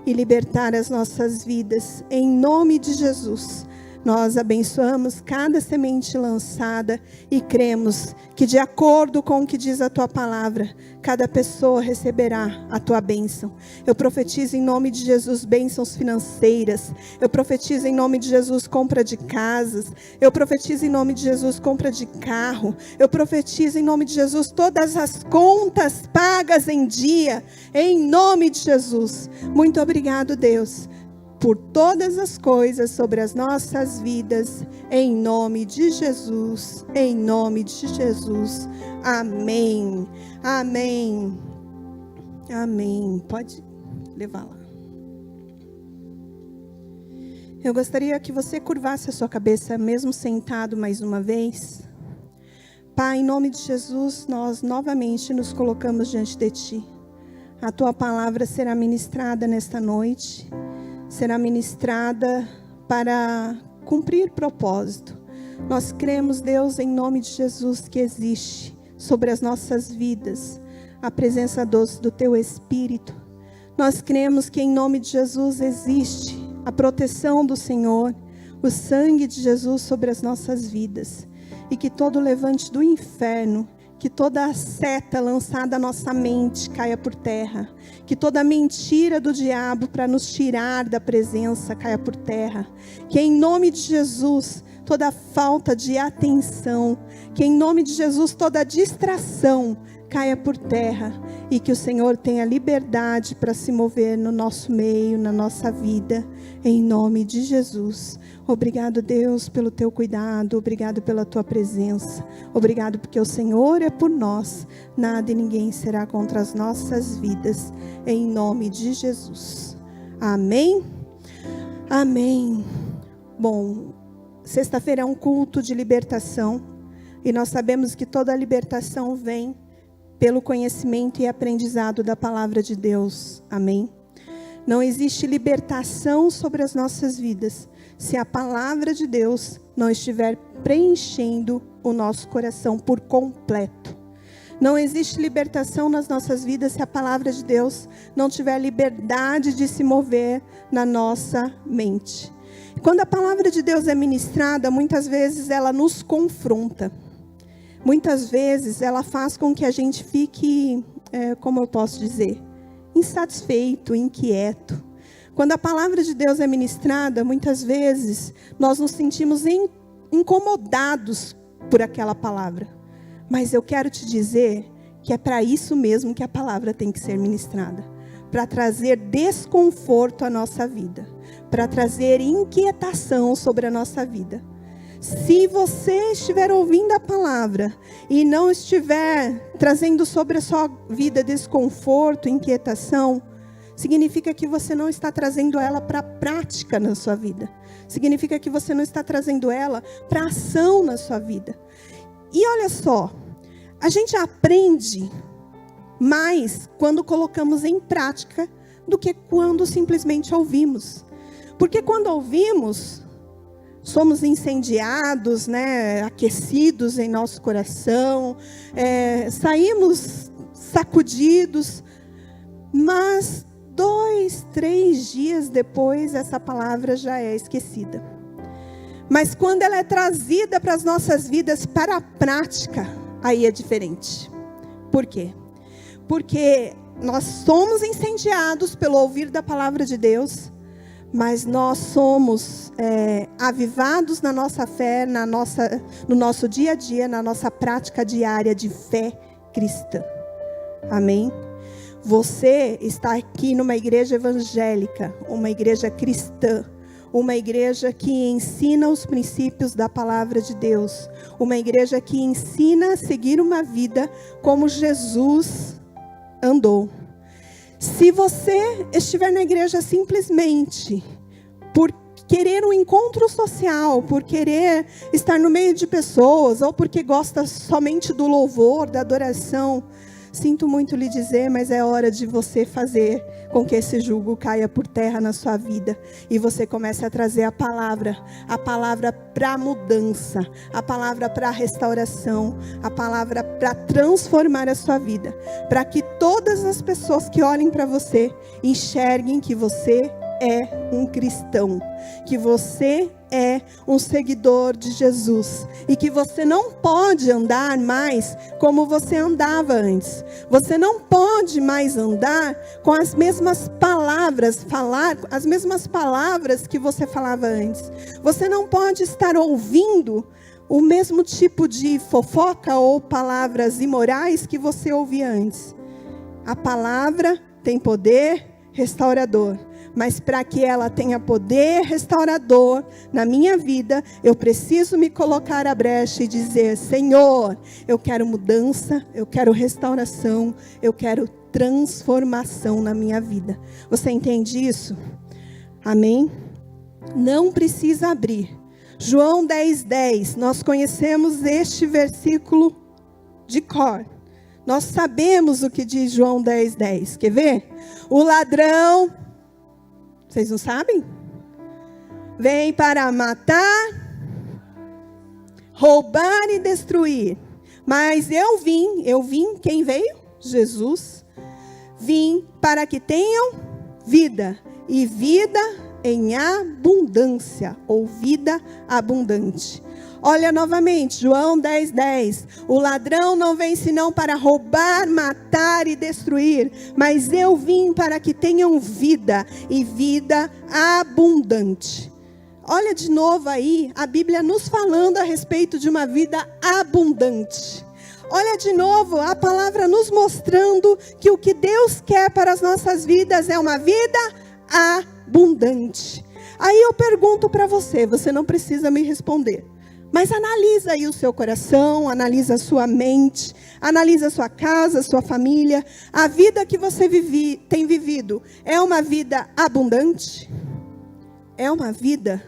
Speaker 4: e libertar as nossas vidas. Em nome de Jesus. Nós abençoamos cada semente lançada e cremos que, de acordo com o que diz a Tua palavra, cada pessoa receberá a Tua bênção. Eu profetizo em nome de Jesus bênçãos financeiras. Eu profetizo em nome de Jesus compra de casas. Eu profetizo em nome de Jesus compra de carro. Eu profetizo em nome de Jesus todas as contas pagas em dia. Em nome de Jesus. Muito obrigado, Deus, por todas as coisas sobre as nossas vidas, em nome de Jesus, em nome de Jesus, amém, amém, amém. Pode levar lá. Eu gostaria que você curvasse a sua cabeça, mesmo sentado mais uma vez. Pai, em nome de Jesus, nós novamente nos colocamos diante de Ti. A Tua palavra será ministrada nesta noite. Será ministrada para cumprir propósito. Nós cremos, Deus, em nome de Jesus, que existe sobre as nossas vidas a presença doce do Teu Espírito. Nós cremos que em nome de Jesus existe a proteção do Senhor, o sangue de Jesus sobre as nossas vidas. E que todo levante do inferno, que toda seta lançada à nossa mente caia por terra. Que toda mentira do diabo para nos tirar da presença caia por terra. Que em nome de Jesus, toda falta de atenção, que em nome de Jesus, toda distração caia por terra. E que o Senhor tenha liberdade para se mover no nosso meio, na nossa vida. Em nome de Jesus. Obrigado, Deus, pelo Teu cuidado. Obrigado pela Tua presença. Obrigado porque o Senhor é por nós. Nada e ninguém será contra as nossas vidas. Em nome de Jesus. Amém? Amém. Bom, sexta-feira é um culto de libertação. E nós sabemos que toda libertação vem pelo conhecimento e aprendizado da palavra de Deus. Amém? Não existe libertação sobre as nossas vidas se a palavra de Deus não estiver preenchendo o nosso coração por completo. Não existe libertação nas nossas vidas se a palavra de Deus não tiver liberdade de se mover na nossa mente. Quando a palavra de Deus é ministrada, muitas vezes ela nos confronta. Muitas vezes ela faz com que a gente fique, como eu posso dizer, insatisfeito, inquieto. Quando a palavra de Deus é ministrada, muitas vezes nós nos sentimos incomodados por aquela palavra. Mas eu quero te dizer que é para isso mesmo que a palavra tem que ser ministrada. Para trazer desconforto à nossa vida. Para trazer inquietação sobre a nossa vida. Se você estiver ouvindo a palavra e não estiver trazendo sobre a sua vida desconforto, inquietação, significa que você não está trazendo ela para a prática na sua vida. Significa que você não está trazendo ela para ação na sua vida. E olha só, a gente aprende mais quando colocamos em prática do que quando simplesmente ouvimos. Porque quando ouvimos, somos incendiados, aquecidos em nosso coração, saímos sacudidos, mas 2, 3 dias depois, essa palavra já é esquecida. Mas quando ela é trazida para as nossas vidas, para a prática, aí é diferente. Por quê? Porque nós somos incendiados pelo ouvir da palavra de Deus, mas nós somos avivados na nossa fé, no nosso dia a dia, na nossa prática diária de fé cristã. Amém? Você está aqui numa igreja evangélica, uma igreja cristã, uma igreja que ensina os princípios da palavra de Deus, uma igreja que ensina a seguir uma vida como Jesus andou. Se você estiver na igreja simplesmente por querer um encontro social, por querer estar no meio de pessoas, ou porque gosta somente do louvor, da adoração, sinto muito lhe dizer, mas é hora de você fazer com que esse jugo caia por terra na sua vida. E você comece a trazer a palavra para mudança, a palavra para restauração, a palavra para transformar a sua vida. Para que todas as pessoas que olhem para você enxerguem que você é um cristão, que você é um seguidor de Jesus e que você não pode andar mais como você andava antes. Você não pode mais andar com as mesmas palavras, falar as mesmas palavras que você falava antes. Você não pode estar ouvindo o mesmo tipo de fofoca ou palavras imorais que você ouvia antes. A palavra tem poder restaurador. Mas para que ela tenha poder restaurador na minha vida, eu preciso me colocar à brecha e dizer: Senhor, eu quero mudança, eu quero restauração, eu quero transformação na minha vida. Você entende isso? Amém? Não precisa abrir. João 10:10, nós conhecemos este versículo de cor. Nós sabemos o que diz João 10:10. Quer ver? O ladrão... Vocês não sabem? Vem para matar, roubar e destruir. Mas eu vim, quem veio? Jesus. Vim para que tenham vida, e vida em abundância, ou vida abundante. Olha novamente, João 10:10. O ladrão não vem senão para roubar, matar e destruir. Mas eu vim para que tenham vida, e vida abundante. Olha de novo aí, a Bíblia nos falando a respeito de uma vida abundante. Olha de novo, a palavra nos mostrando que o que Deus quer para as nossas vidas é uma vida abundante. Aí eu pergunto para você, você não precisa me responder. Mas analisa aí o seu coração, analisa a sua mente, analisa a sua casa, a sua família. A vida que você tem vivido é uma vida abundante? É uma vida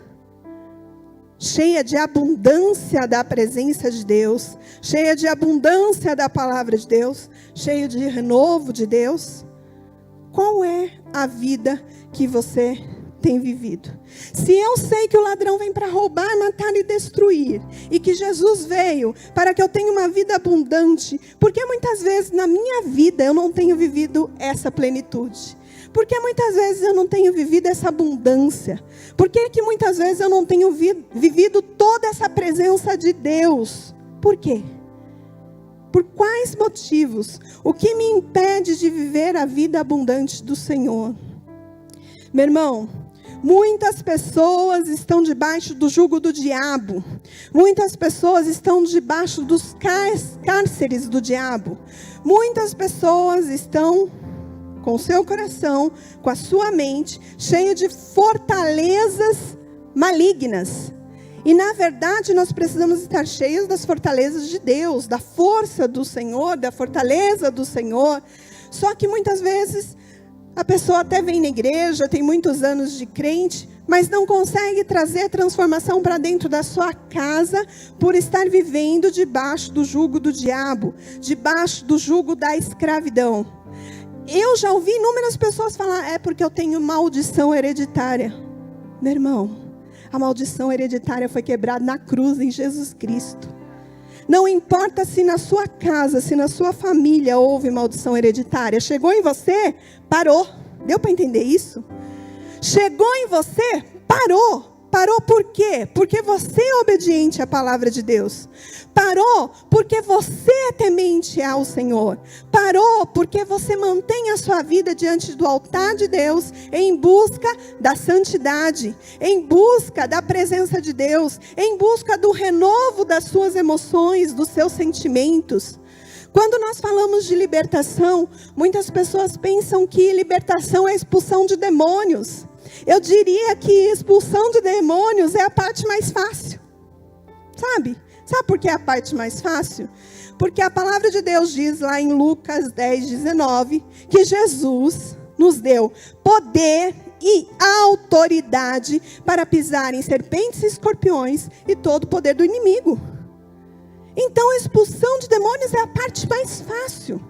Speaker 4: cheia de abundância da presença de Deus, cheia de abundância da palavra de Deus, cheia de renovo de Deus? Qual é a vida que você tem vivido? Se eu sei que o ladrão vem para roubar, matar e destruir, e que Jesus veio para que eu tenha uma vida abundante, por que muitas vezes na minha vida eu não tenho vivido essa plenitude? Por que muitas vezes eu não tenho vivido essa abundância? Por que muitas vezes eu não tenho vivido toda essa presença de Deus? Por quê? Por quais motivos? O que me impede de viver a vida abundante do Senhor? Meu irmão, muitas pessoas estão debaixo do jugo do diabo. Muitas pessoas estão debaixo dos cárceres do diabo. Muitas pessoas estão com o seu coração, com a sua mente, cheio de fortalezas malignas. E na verdade nós precisamos estar cheios das fortalezas de Deus, da força do Senhor, da fortaleza do Senhor. Só que muitas vezes a pessoa até vem na igreja, tem muitos anos de crente, mas não consegue trazer transformação para dentro da sua casa por estar vivendo debaixo do jugo do diabo, debaixo do jugo da escravidão. Eu já ouvi inúmeras pessoas falar: é porque eu tenho maldição hereditária. Meu irmão, a maldição hereditária foi quebrada na cruz em Jesus Cristo. Não importa se na sua casa, se na sua família houve maldição hereditária. Chegou em você, parou. Deu para entender isso? Chegou em você, parou. Parou por quê? Porque você é obediente à palavra de Deus. Parou porque você é temente ao Senhor. Parou porque você mantém a sua vida diante do altar de Deus, em busca da santidade, em busca da presença de Deus, em busca do renovo das suas emoções, dos seus sentimentos. Quando nós falamos de libertação, muitas pessoas pensam que libertação é expulsão de demônios. Eu diria que expulsão de demônios é a parte mais fácil. Sabe? Sabe por que é a parte mais fácil? Porque a palavra de Deus diz lá em Lucas 10:19, que Jesus nos deu poder e autoridade para pisar em serpentes e escorpiões e todo o poder do inimigo. Então a expulsão de demônios é a parte mais fácil.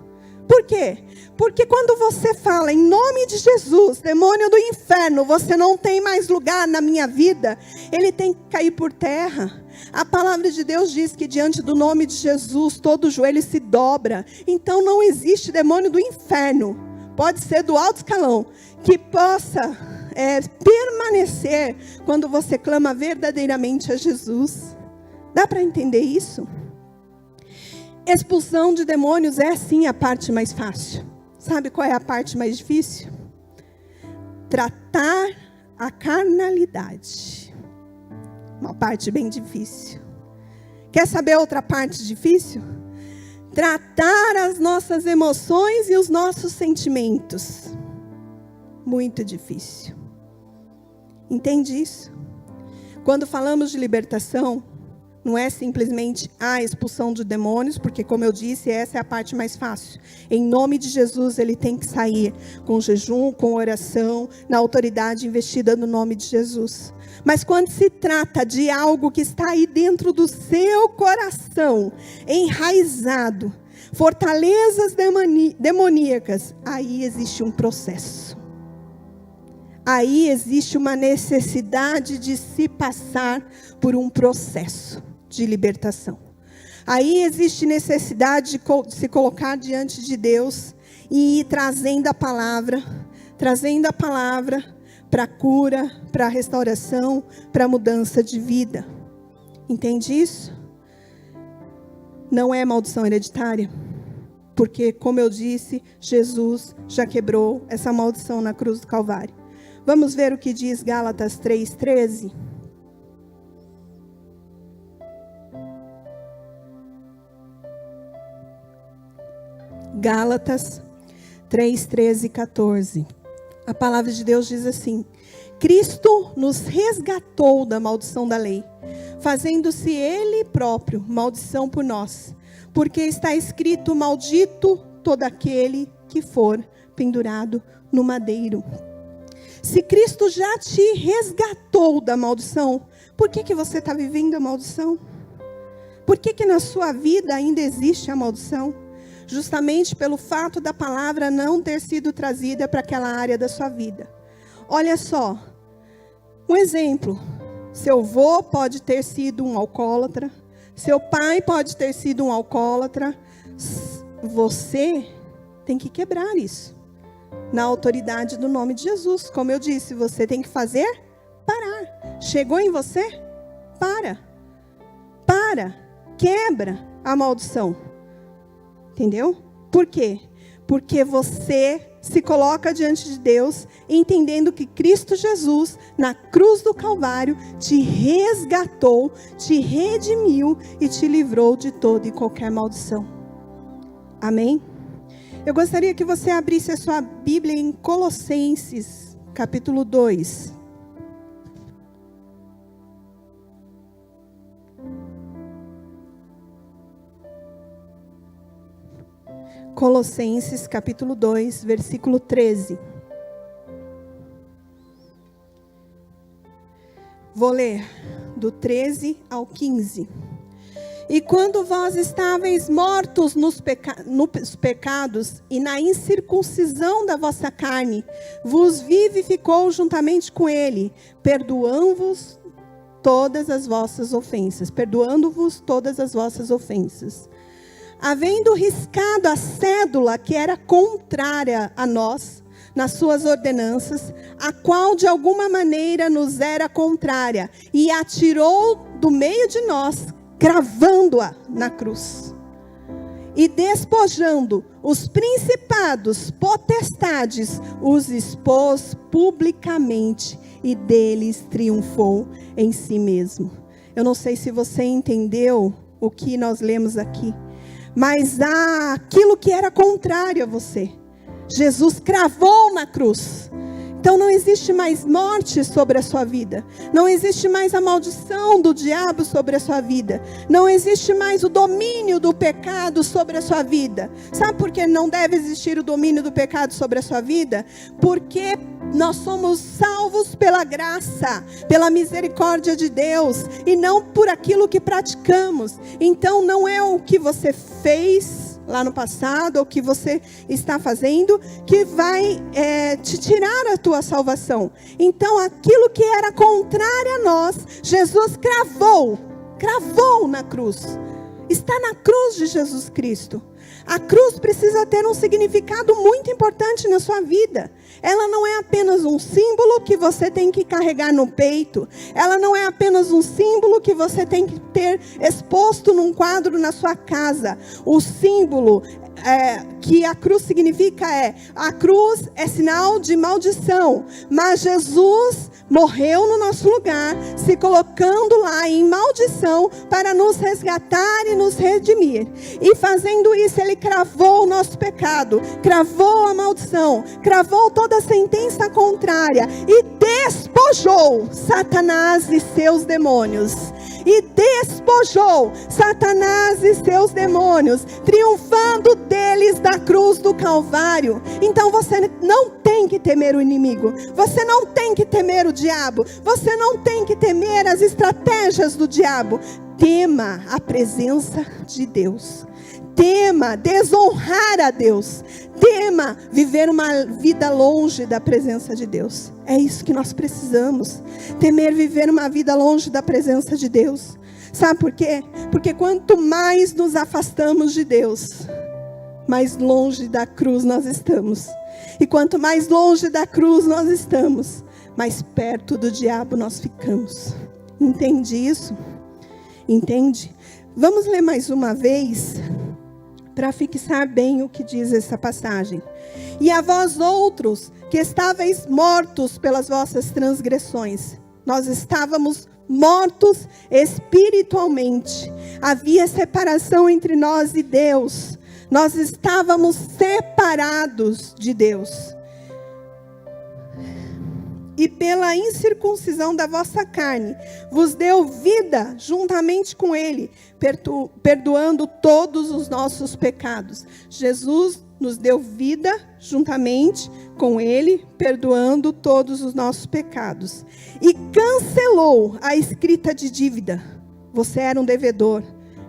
Speaker 4: Por quê? Porque quando você fala em nome de Jesus, demônio do inferno, você não tem mais lugar na minha vida, ele tem que cair por terra. A palavra de Deus diz que diante do nome de Jesus, todo joelho se dobra. Então não existe demônio do inferno, pode ser do alto escalão, que possa permanecer quando você clama verdadeiramente a Jesus. Dá para entender isso? Expulsão de demônios é sim a parte mais fácil. Sabe qual é a parte mais difícil? Tratar a carnalidade. Uma parte bem difícil. Quer saber outra parte difícil? Tratar as nossas emoções e os nossos sentimentos. Muito difícil. Entende isso? Quando falamos de libertação, não é simplesmente a expulsão de demônios, porque como eu disse, essa é a parte mais fácil. Em nome de Jesus, ele tem que sair com jejum, com oração, na autoridade investida no nome de Jesus. Mas quando se trata de algo que está aí dentro do seu coração, enraizado, fortalezas demoníacas, aí existe um processo. Aí existe uma necessidade de se passar por um processo de libertação. Aí existe necessidade de se colocar diante de Deus e ir trazendo a palavra para a cura, para a restauração, para a mudança de vida. Entende isso? Não é maldição hereditária, porque, como eu disse, Jesus já quebrou essa maldição na cruz do Calvário. Vamos ver o que diz Gálatas 3:13. Gálatas 3:13 e 14. A palavra de Deus diz assim: Cristo nos resgatou da maldição da lei, fazendo-se Ele próprio maldição por nós, porque está escrito: maldito todo aquele que for pendurado no madeiro. Se Cristo já te resgatou da maldição, por que você está vivendo a maldição? Por que na sua vida ainda existe a maldição? Justamente pelo fato da palavra não ter sido trazida para aquela área da sua vida. Olha só, um exemplo. Seu avô pode ter sido um alcoólatra, seu pai pode ter sido um alcoólatra. Você tem que quebrar isso. Na autoridade do nome de Jesus. Como eu disse, você tem que fazer parar. Chegou em você? Para. Quebra a maldição. Entendeu? Por quê? Porque você se coloca diante de Deus, entendendo que Cristo Jesus, na cruz do Calvário, te resgatou, te redimiu e te livrou de toda e qualquer maldição. Amém? Eu gostaria que você abrisse a sua Bíblia em Colossenses, capítulo 2. Colossenses, capítulo 2, versículo 13. Vou ler do 13 ao 15. E quando vós estáveis mortos nos pecados e na incircuncisão da vossa carne, vos vivificou juntamente com ele, perdoando-vos todas as vossas ofensas. Havendo riscado a cédula que era contrária a nós, nas suas ordenanças, a qual de alguma maneira nos era contrária, e a tirou do meio de nós, cravando-a na cruz. E despojando os principados, potestades, os expôs publicamente, e deles triunfou em si mesmo. Eu não sei se você entendeu o que nós lemos aqui, mas aquilo que era contrário a você, Jesus cravou na cruz. Então não existe mais morte sobre a sua vida. Não existe mais a maldição do diabo sobre a sua vida. Não existe mais o domínio do pecado sobre a sua vida. Sabe por que não deve existir o domínio do pecado sobre a sua vida? Porque nós somos salvos pela graça, pela misericórdia de Deus, e não por aquilo que praticamos. Então não é o que você fez lá no passado, ou que você está fazendo, que vai te tirar a tua salvação. Então aquilo que era contrário a nós, Jesus cravou na cruz. Está na cruz de Jesus Cristo. A cruz precisa ter um significado muito importante na sua vida. Ela não é apenas um símbolo que você tem que carregar no peito. Ela não é apenas um símbolo que você tem que ter exposto num quadro na sua casa. O símbolo que a cruz significa a cruz é sinal de maldição. Mas Jesus morreu no nosso lugar, se colocando lá em maldição para nos resgatar e nos redimir. E fazendo isso, Ele cravou o nosso pecado, cravou a maldição, cravou toda a sentença contrária e despojou Satanás e seus demônios. E despojou Satanás e seus demônios, triunfando deles da cruz do Calvário. Então você não tem que temer o inimigo, você não tem que temer o diabo, você não tem que temer as estratégias do diabo. Tema a presença de Deus. Tema desonrar a Deus. Tema viver uma vida longe da presença de Deus. É isso que nós precisamos. Temer viver uma vida longe da presença de Deus. Sabe por quê? Porque quanto mais nos afastamos de Deus, mais longe da cruz nós estamos. E quanto mais longe da cruz nós estamos, mais perto do diabo nós ficamos. Entende isso? Entende? Vamos ler mais uma vez, para fixar bem o que diz essa passagem. E a vós outros, que estáveis mortos pelas vossas transgressões. Nós estávamos mortos espiritualmente. Havia separação entre nós e Deus. Nós estávamos separados de Deus. E pela incircuncisão da vossa carne, vos deu vida juntamente com Ele, perdoando todos os nossos pecados. Jesus nos deu vida juntamente com Ele, perdoando todos os nossos pecados. E cancelou a escrita de dívida. Você era um devedor.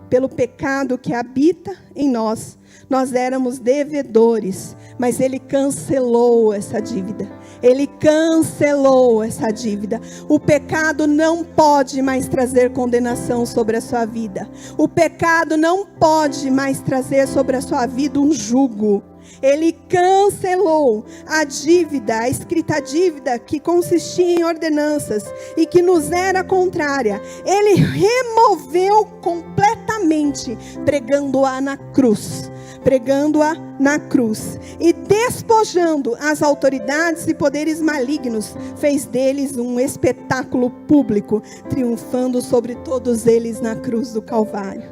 Speaker 4: Pelo pecado que habita em nós, nós éramos devedores, mas Ele cancelou essa dívida. Ele cancelou essa dívida. O pecado não pode mais trazer condenação sobre a sua vida. O pecado não pode mais trazer sobre a sua vida um jugo. Ele cancelou a dívida, a escrita dívida que consistia em ordenanças e que nos era contrária. Ele removeu completamente, pregando-a na cruz. Pregando-a na cruz e despojando as autoridades e poderes malignos, fez deles um espetáculo público, triunfando sobre todos eles na cruz do Calvário.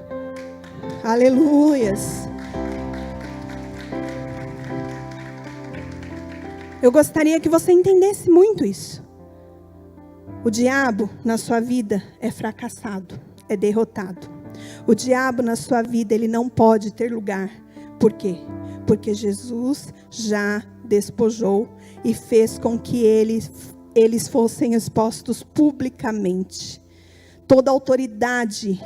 Speaker 4: Aleluias! Eu gostaria que você entendesse muito isso. O diabo na sua vida é fracassado, é derrotado. O diabo na sua vida, ele não pode ter lugar. Por quê? Porque Jesus já despojou e fez com que eles fossem expostos publicamente. Toda a autoridade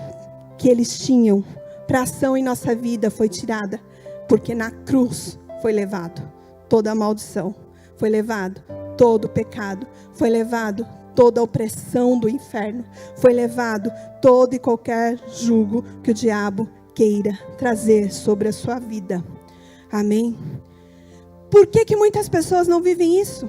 Speaker 4: que eles tinham para ação em nossa vida foi tirada, porque na cruz foi levado toda a maldição, foi levado todo o pecado, foi levado toda a opressão do inferno, foi levado todo e qualquer jugo que o diabo queira trazer sobre a sua vida. Amém? Por que muitas pessoas não vivem isso?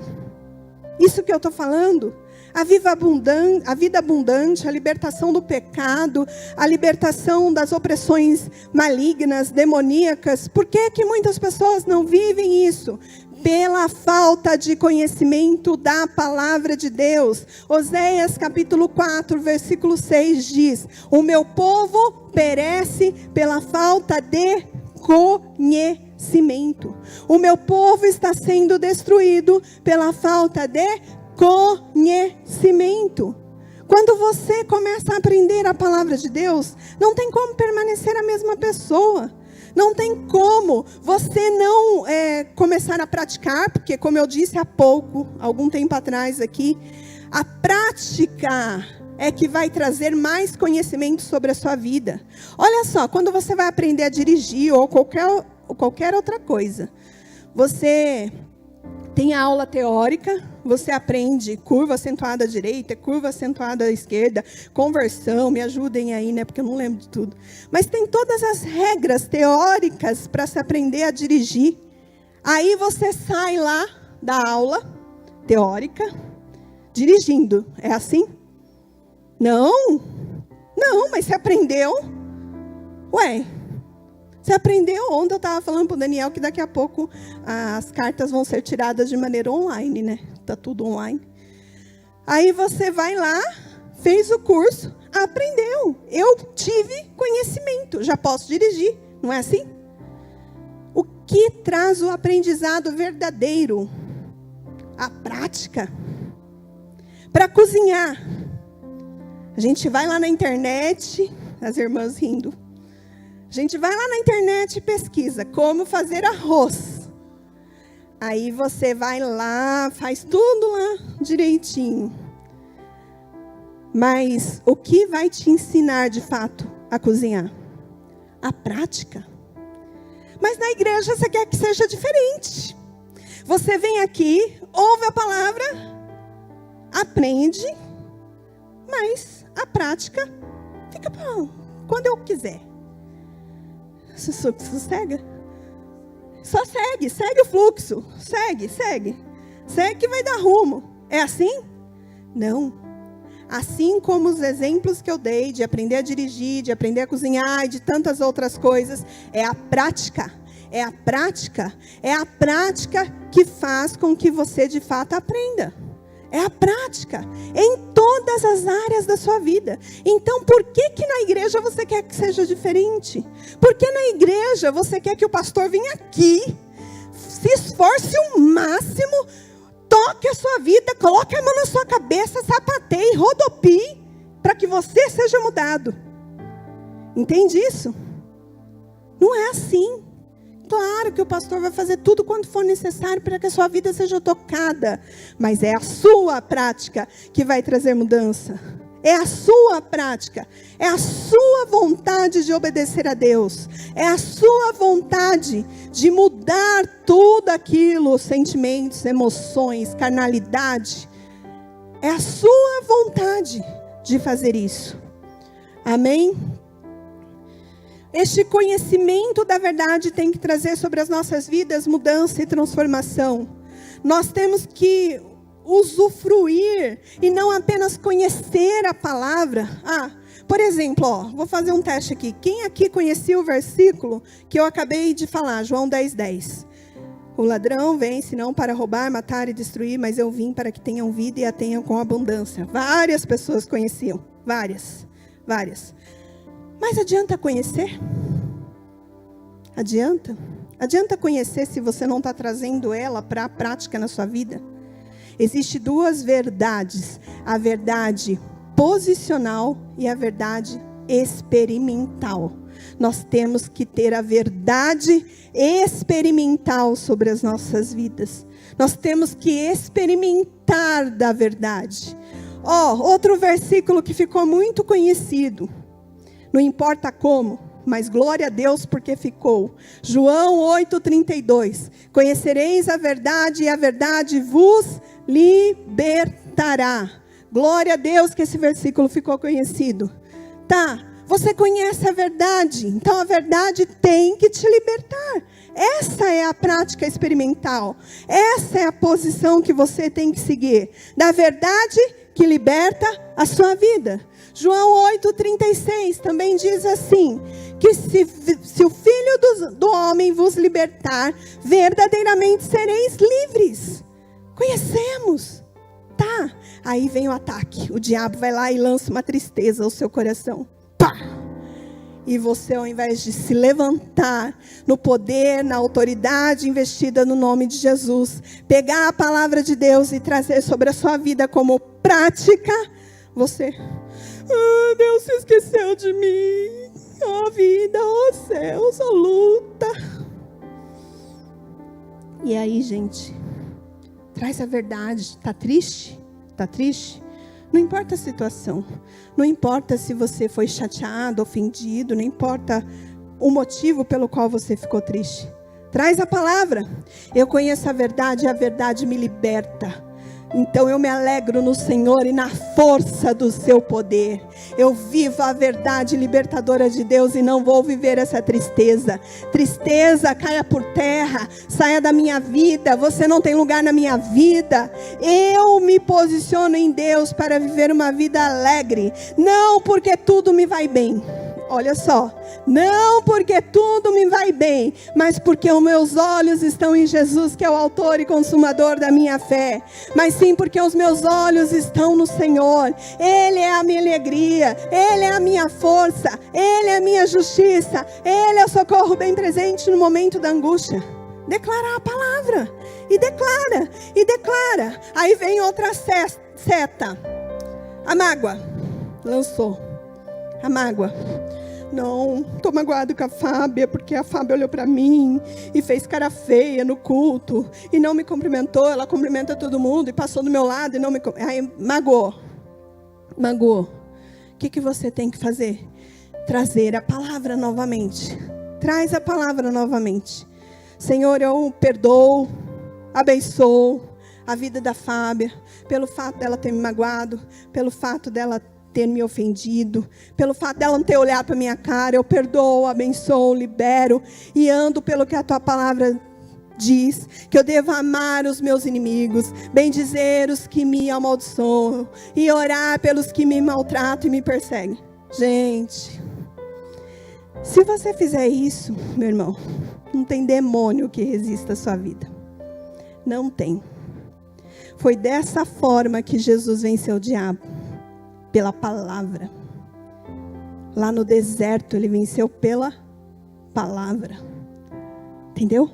Speaker 4: Isso que eu estou falando. A vida abundante, a libertação do pecado, a libertação das opressões malignas, demoníacas. Por que muitas pessoas não vivem isso? Pela falta de conhecimento da palavra de Deus. Oséias capítulo 4, versículo 6 diz: o meu povo perece pela falta de conhecimento. O meu povo está sendo destruído pela falta de conhecimento. Quando você começa a aprender a palavra de Deus, não tem como permanecer a mesma pessoa. Não tem como você não começar a praticar, porque como eu disse há pouco, algum tempo atrás aqui, a prática é que vai trazer mais conhecimento sobre a sua vida. Olha só, quando você vai aprender a dirigir ou qualquer outra coisa, você tem a aula teórica, você aprende curva acentuada à direita, curva acentuada à esquerda, conversão, me ajudem aí, né, porque eu não lembro de tudo. Mas tem todas as regras teóricas para se aprender a dirigir. Aí você sai lá da aula teórica, dirigindo. É assim? Não, mas você aprendeu. Ué, você aprendeu. Ontem eu estava falando para o Daniel que daqui a pouco as cartas vão ser tiradas de maneira online, né? Está tudo online. Aí você vai lá, fez o curso, aprendeu. Eu tive conhecimento, já posso dirigir, não é assim? O que traz o aprendizado verdadeiro? A prática. Para cozinhar, a gente vai lá na internet, as irmãs rindo. A gente vai lá na internet e pesquisa como fazer arroz. Aí você vai lá, faz tudo lá direitinho. Mas o que vai te ensinar de fato a cozinhar? A prática. Mas na igreja você quer que seja diferente. Você vem aqui, ouve a palavra, aprende, mas a prática fica para quando eu quiser. Sossega. Só segue o fluxo. Segue que vai dar rumo. É assim? Não. Assim como os exemplos que eu dei de aprender a dirigir, de aprender a cozinhar e de tantas outras coisas, é a prática. É a prática que faz com que você de fato aprenda. É a prática, em todas as áreas da sua vida. Então, por que na igreja você quer que seja diferente? Por que na igreja você quer que o pastor venha aqui, se esforce o máximo, toque a sua vida, coloque a mão na sua cabeça, sapateie, rodopie, para que você seja mudado? Entende isso? Não é assim. Claro que o pastor vai fazer tudo quanto for necessário para que a sua vida seja tocada. Mas é a sua prática que vai trazer mudança. É a sua prática. É a sua vontade de obedecer a Deus. É a sua vontade de mudar tudo aquilo, sentimentos, emoções, carnalidade. É a sua vontade de fazer isso. Amém? Este conhecimento da verdade tem que trazer sobre as nossas vidas mudança e transformação. Nós temos que usufruir e não apenas conhecer a palavra. Por exemplo, vou fazer um teste aqui. Quem aqui conhecia o versículo que eu acabei de falar, João 10:10? O ladrão vem senão para roubar, matar e destruir, mas eu vim para que tenham vida e a tenham com abundância. Várias pessoas conheciam, várias. Mas adianta conhecer? Adianta? Adianta conhecer se você não está trazendo ela para a prática na sua vida? Existem duas verdades. A verdade posicional e a verdade experimental. Nós temos que ter a verdade experimental sobre as nossas vidas. Nós temos que experimentar da verdade. Outro versículo que ficou muito conhecido. Não importa como, mas glória a Deus porque ficou. João 8:32. Conhecereis a verdade e a verdade vos libertará. Glória a Deus que esse versículo ficou conhecido. Você conhece a verdade, então a verdade tem que te libertar. Essa é a prática experimental. Essa é a posição que você tem que seguir. Da verdade que liberta a sua vida. João 8,36 também diz assim, que se o Filho do Homem vos libertar, verdadeiramente sereis livres. Conhecemos. Tá, aí vem o ataque. O diabo vai lá e lança uma tristeza ao seu coração. Pá! E você, ao invés de se levantar no poder, na autoridade investida no nome de Jesus, pegar a palavra de Deus e trazer sobre a sua vida como prática, você, Deus se esqueceu de mim, vida, céus, luta. E aí, gente, traz a verdade. Tá triste? Tá triste? Não importa a situação, não importa se você foi chateado, ofendido, não importa o motivo pelo qual você ficou triste. Traz a palavra. Eu conheço a verdade e a verdade me liberta. Então eu me alegro no Senhor e na força do seu poder. Eu vivo a verdade libertadora de Deus e não vou viver essa tristeza. Tristeza, caia por terra, saia da minha vida. Você não tem lugar na minha vida. Eu me posiciono em Deus para viver uma vida alegre. Não porque tudo me vai bem. Olha só, não porque tudo me vai bem, mas porque os meus olhos estão em Jesus, que é o autor e consumador da minha fé. Mas sim porque os meus olhos estão no Senhor. Ele é a minha alegria, Ele é a minha força, Ele é a minha justiça, Ele é o socorro bem presente no momento da angústia. Declarar a palavra, e declara. Aí vem outra seta, a mágoa, lançou, a mágoa. Não, estou magoado com a Fábia, porque a Fábia olhou para mim e fez cara feia no culto, e não me cumprimentou. Ela cumprimenta todo mundo e passou do meu lado e não me... Aí magoou. O que você tem que fazer? Trazer a palavra novamente. Traz a palavra novamente. Senhor, eu perdoo, abençoo a vida da Fábia, pelo fato dela ter me magoado, pelo fato dela ter me ofendido, pelo fato dela não ter olhado para minha cara. Eu perdoo, abençoo, libero e ando pelo que a tua palavra diz, que eu devo amar os meus inimigos, bendizer os que me amaldiçoam e orar pelos que me maltratam e me perseguem. Gente, se você fizer isso, meu irmão, não tem demônio que resista a sua vida. Não tem. Foi dessa forma que Jesus venceu o diabo. Pela palavra. Lá no deserto ele venceu pela palavra. Entendeu?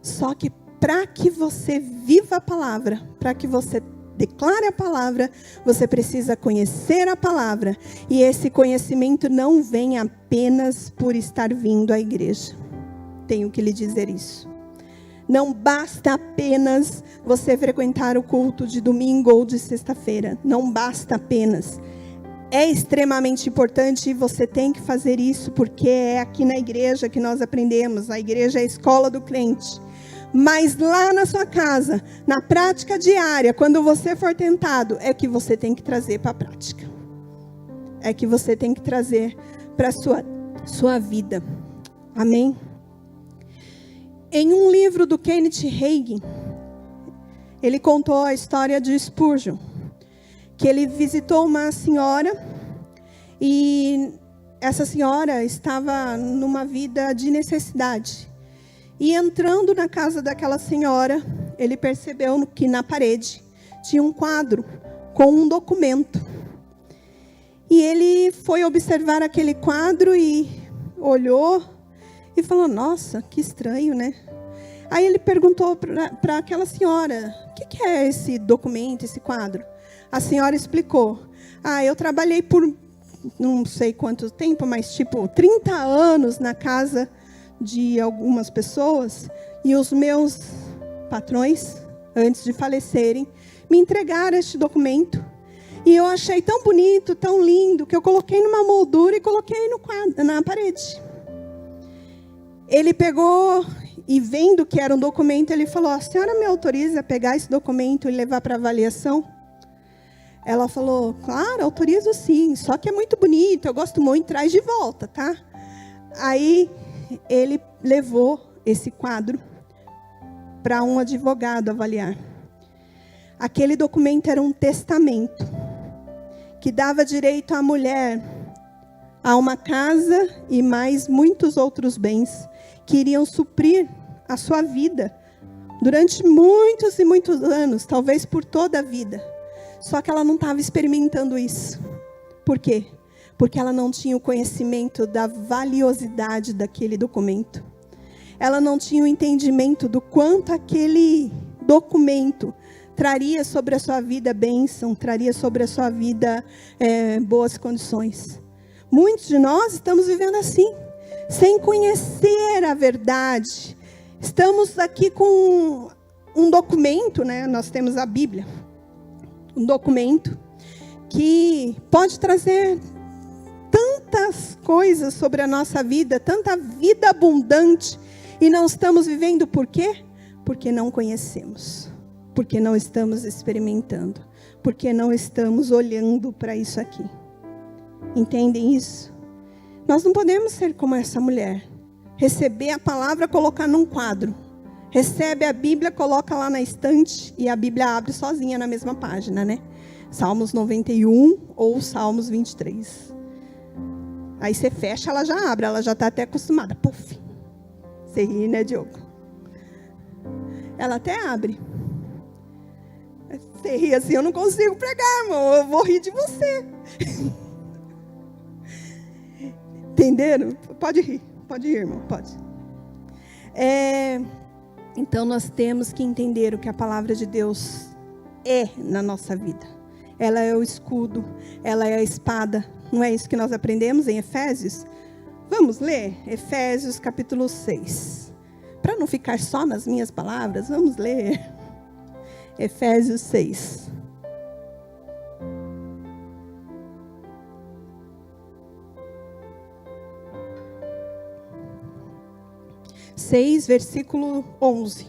Speaker 4: Só que para que você viva a palavra, para que você declare a palavra, você precisa conhecer a palavra. E esse conhecimento não vem apenas por estar vindo à igreja. Tenho que lhe dizer isso. Não basta apenas você frequentar o culto de domingo ou de sexta-feira. Não basta apenas. É extremamente importante e você tem que fazer isso, porque é aqui na igreja que nós aprendemos. A igreja é a escola do crente. Mas lá na sua casa, na prática diária, quando você for tentado, é que você tem que trazer para a prática. É que você tem que trazer para a sua vida. Amém? Em um livro do Kenneth Hagin, ele contou a história de Spurgeon, que ele visitou uma senhora e essa senhora estava numa vida de necessidade. E entrando na casa daquela senhora, ele percebeu que na parede tinha um quadro com um documento. E ele foi observar aquele quadro e olhou e falou: nossa, que estranho, né? Aí ele perguntou para aquela senhora: o que é esse documento, esse quadro? A senhora explicou: eu trabalhei por não sei quanto tempo, mas tipo 30 anos na casa de algumas pessoas, e os meus patrões, antes de falecerem, me entregaram este documento. E eu achei tão bonito, tão lindo, que eu coloquei numa moldura e coloquei no quadro, na parede. Ele pegou e, vendo que era um documento, ele falou: a senhora me autoriza a pegar esse documento e levar para avaliação? Ela falou, claro, autorizo sim, só que é muito bonito, eu gosto muito, traz de volta, tá? Aí ele levou esse quadro para um advogado avaliar. Aquele documento era um testamento que dava direito à mulher a uma casa e mais muitos outros bens que iriam suprir a sua vida durante muitos e muitos anos, talvez por toda a vida. Só que ela não estava experimentando isso. Por quê? Porque ela não tinha o conhecimento da valiosidade daquele documento. Ela não tinha o entendimento do quanto aquele documento traria sobre a sua vida bênção, traria sobre a sua vida boas condições. Muitos de nós estamos vivendo assim, sem conhecer a verdade. Estamos aqui com um documento, né? Nós temos a Bíblia. Um documento que pode trazer tantas coisas sobre a nossa vida, tanta vida abundante, e não estamos vivendo por quê? Porque não conhecemos, porque não estamos experimentando, porque não estamos olhando para isso aqui. Entendem isso? Nós não podemos ser como essa mulher, receber a palavra, colocar num quadro, recebe a Bíblia, coloca lá na estante e a Bíblia abre sozinha na mesma página, né? Salmos 91 ou Salmos 23. Aí você fecha, ela já abre, ela já está até acostumada. Puf. Você ri, né, Diogo? Ela até abre. Você ri assim, eu não consigo pregar, irmão, eu vou rir de você. Entenderam? Pode rir, irmão, pode. Então nós temos que entender o que a palavra de Deus é na nossa vida. Ela é o escudo, ela é a espada. Não é isso que nós aprendemos em Efésios? Vamos ler Efésios capítulo 6. Para não ficar só nas minhas palavras, vamos ler Efésios 6. Versículo 11.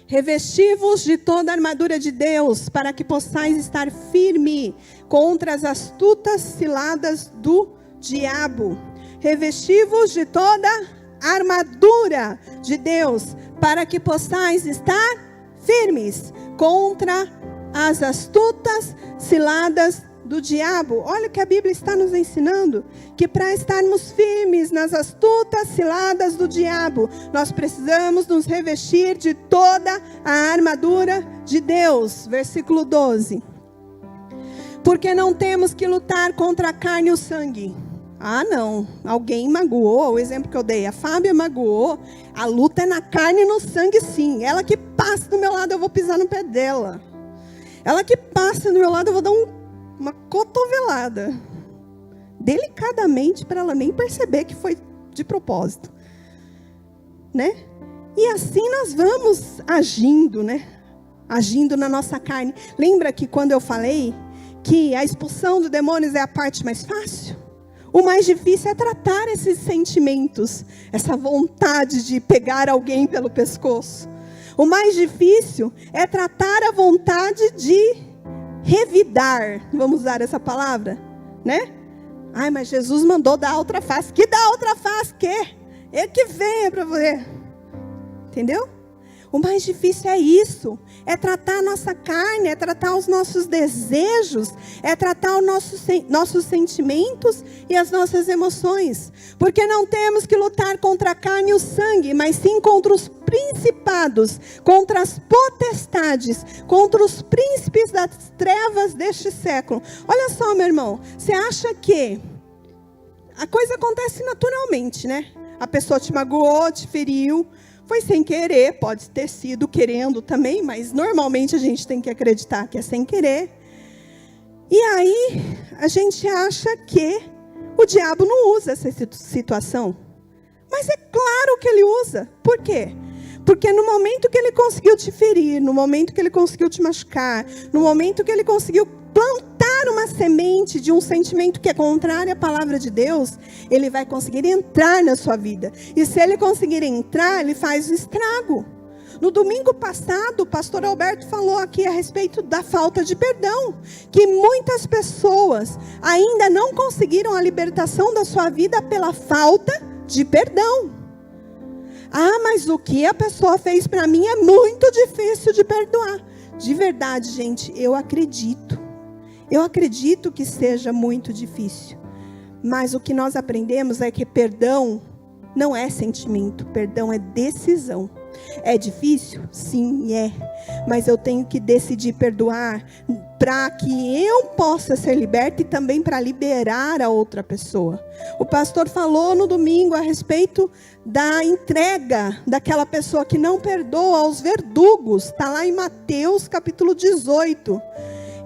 Speaker 4: Revesti-vos de toda a armadura de Deus, para que possais estar firme contra as astutas ciladas do diabo. Revesti-vos de toda a armadura de Deus, para que possais estar firmes contra as astutas ciladas do diabo. Olha o que a Bíblia está nos ensinando, que para estarmos firmes nas astutas ciladas do diabo, nós precisamos nos revestir de toda a armadura de Deus. Versículo 12. Porque não temos que lutar contra a carne e o sangue. Ah, não, alguém magoou, o exemplo que eu dei, a Fábia magoou, a luta é na carne e no sangue sim. Ela que passa do meu lado, eu vou pisar no pé dela. Ela que passa do meu lado, eu vou dar uma cotovelada, delicadamente, para ela nem perceber que foi de propósito, né? E assim nós vamos agindo, né? Agindo na nossa carne. Lembra que quando eu falei que a expulsão dos demônios é a parte mais fácil? O mais difícil é tratar esses sentimentos, essa vontade de pegar alguém pelo pescoço. O mais difícil é tratar a vontade de revidar, vamos usar essa palavra, né? Ai, mas Jesus mandou dar outra face. Que dá outra face, que? Ele que venha para você. Entendeu? O mais difícil é isso. É tratar a nossa carne, é tratar os nossos desejos, é tratar os nossos sentimentos e as nossas emoções. Porque não temos que lutar contra a carne e o sangue, mas sim contra os principados, contra as potestades, contra os príncipes das trevas deste século. Olha só, meu irmão, você acha que a coisa acontece naturalmente, né? A pessoa te magoou, te feriu, foi sem querer, pode ter sido querendo também, mas normalmente a gente tem que acreditar que é sem querer. E aí a gente acha que o diabo não usa essa situação. Mas é claro que ele usa. Por quê? Porque no momento que ele conseguiu te ferir, no momento que ele conseguiu te machucar, no momento que ele conseguiu plantar uma semente de um sentimento que é contrário à palavra de Deus, ele vai conseguir entrar na sua vida. E se ele conseguir entrar, ele faz o estrago. No domingo passado, o pastor Alberto falou aqui a respeito da falta de perdão, que muitas pessoas ainda não conseguiram a libertação da sua vida pela falta de perdão. Ah, mas o que a pessoa fez para mim é muito difícil de perdoar. De verdade, gente, eu acredito que seja muito difícil. Mas o que nós aprendemos é que perdão não é sentimento, perdão é decisão. É difícil? Sim, é. Mas eu tenho que decidir perdoar para que eu possa ser liberta e também para liberar a outra pessoa. O pastor falou no domingo a respeito da entrega daquela pessoa que não perdoa aos verdugos. Está lá em Mateus capítulo 18.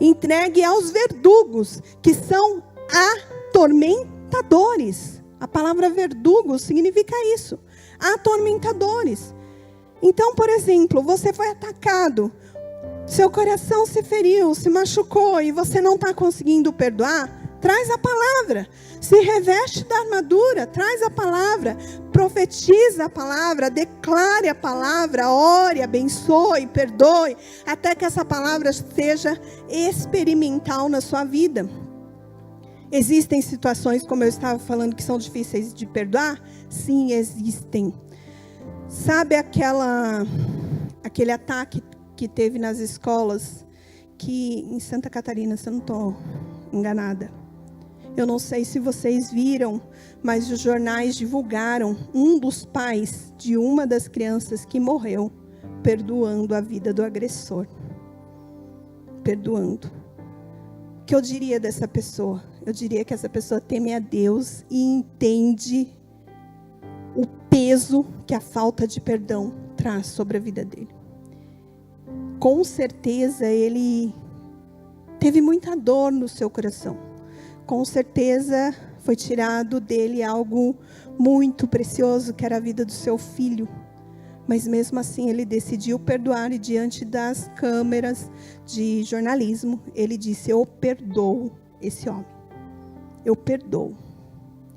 Speaker 4: Entregue aos verdugos, que são atormentadores. A palavra verdugo significa isso, atormentadores. Então, por exemplo, você foi atacado, seu coração se feriu, se machucou e você não está conseguindo perdoar, traz a palavra. Se reveste da armadura, traz a palavra, profetiza a palavra, declare a palavra, ore, abençoe, perdoe, até que essa palavra seja experimental na sua vida. Existem situações, como eu estava falando, que são difíceis de perdoar? Sim, existem. Sabe aquele ataque que teve nas escolas, que em Santa Catarina, se eu não estou enganada. Eu não sei se vocês viram, mas os jornais divulgaram um dos pais de uma das crianças que morreu, perdoando a vida do agressor. Perdoando. O que eu diria dessa pessoa? Eu diria que essa pessoa teme a Deus e entende o peso que a falta de perdão traz sobre a vida dele. Com certeza ele teve muita dor no seu coração. Com certeza foi tirado dele algo muito precioso, que era a vida do seu filho. Mas mesmo assim ele decidiu perdoar, e diante das câmeras de jornalismo, ele disse: eu perdoo esse homem. Eu perdoo.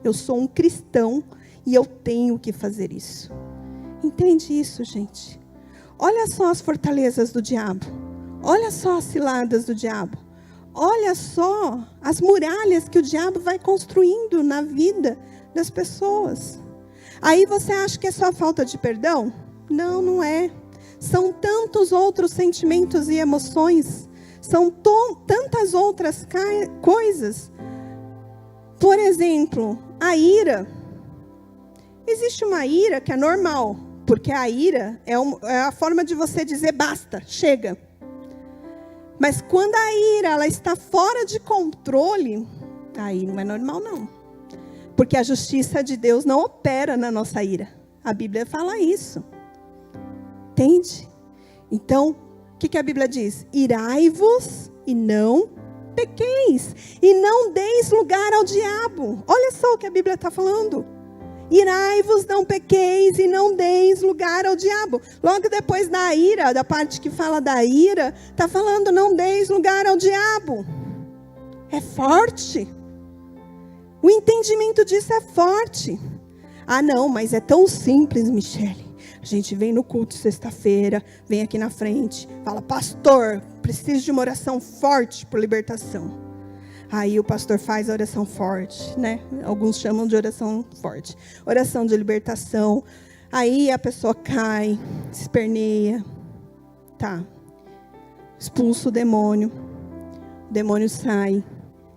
Speaker 4: Eu sou um cristão e eu tenho que fazer isso. Entende isso, gente? Olha só as fortalezas do diabo. Olha só as ciladas do diabo. Olha só as muralhas que o diabo vai construindo na vida das pessoas. Aí você acha que é só falta de perdão? Não, não é. São tantos outros sentimentos e emoções. São tantas outras coisas. Por exemplo, a ira. Existe uma ira que é normal, porque a ira é a forma de você dizer basta, chega. Mas quando a ira ela está fora de controle, aí não é normal não. Porque a justiça de Deus não opera na nossa ira. A Bíblia fala isso. Entende? Então, o que a Bíblia diz? Irai-vos e não pequeis. E não deis lugar ao diabo. Olha só o que a Bíblia está falando. Irai-vos, não pequeis e não deis lugar ao diabo. Logo depois da ira, da parte que fala da ira, está falando não deis lugar ao diabo. É forte. O entendimento disso é forte. Ah não, mas é tão simples, Michele. A gente vem no culto sexta-feira, vem aqui na frente, fala: pastor, preciso de uma oração forte por libertação. Aí o pastor faz a oração forte, né? Alguns chamam de oração forte. Oração de libertação. Aí a pessoa cai, se esperneia. Tá. Expulsa o demônio sai.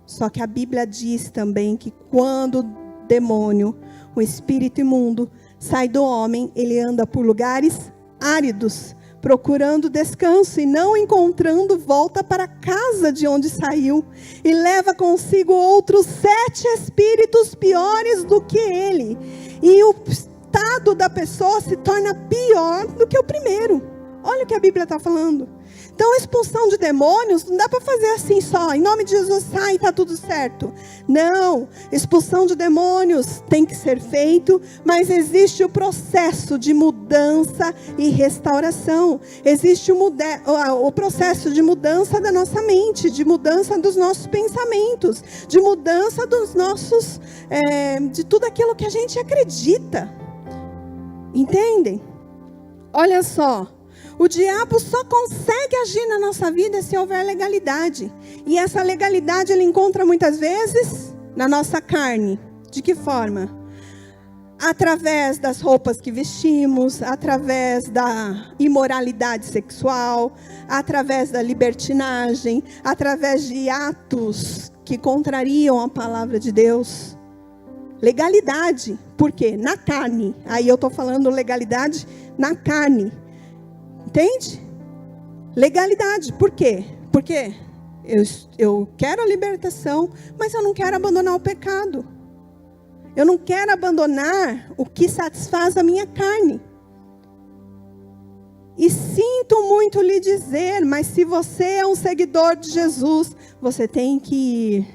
Speaker 4: Só que a Bíblia diz também que quando o demônio, o espírito imundo, sai do homem, ele anda por lugares áridos, procurando descanso, e não encontrando, volta para a casa de onde saiu, e leva consigo outros 7 espíritos piores do que ele, e o estado da pessoa se torna pior do que o primeiro. Olha o que a Bíblia está falando. Então, a expulsão de demônios não dá para fazer assim só, em nome de Jesus sai e está tudo certo. Não, expulsão de demônios tem que ser feito, mas existe o processo de mudança e restauração. Existe o processo de mudança da nossa mente, de mudança dos nossos pensamentos, de mudança dos nossos, de tudo aquilo que a gente acredita. Entendem? Olha só. O diabo só consegue agir na nossa vida se houver legalidade. E essa legalidade ele encontra muitas vezes na nossa carne. De que forma? Através das roupas que vestimos, através da imoralidade sexual, através da libertinagem, através de atos que contrariam a palavra de Deus. Legalidade, por quê? Na carne. Aí eu estou falando legalidade na carne. Entende? Legalidade, por quê? Porque eu quero a libertação, mas eu não quero abandonar o pecado. Eu não quero abandonar o que satisfaz a minha carne. E sinto muito lhe dizer, mas se você é um seguidor de Jesus, você tem que ir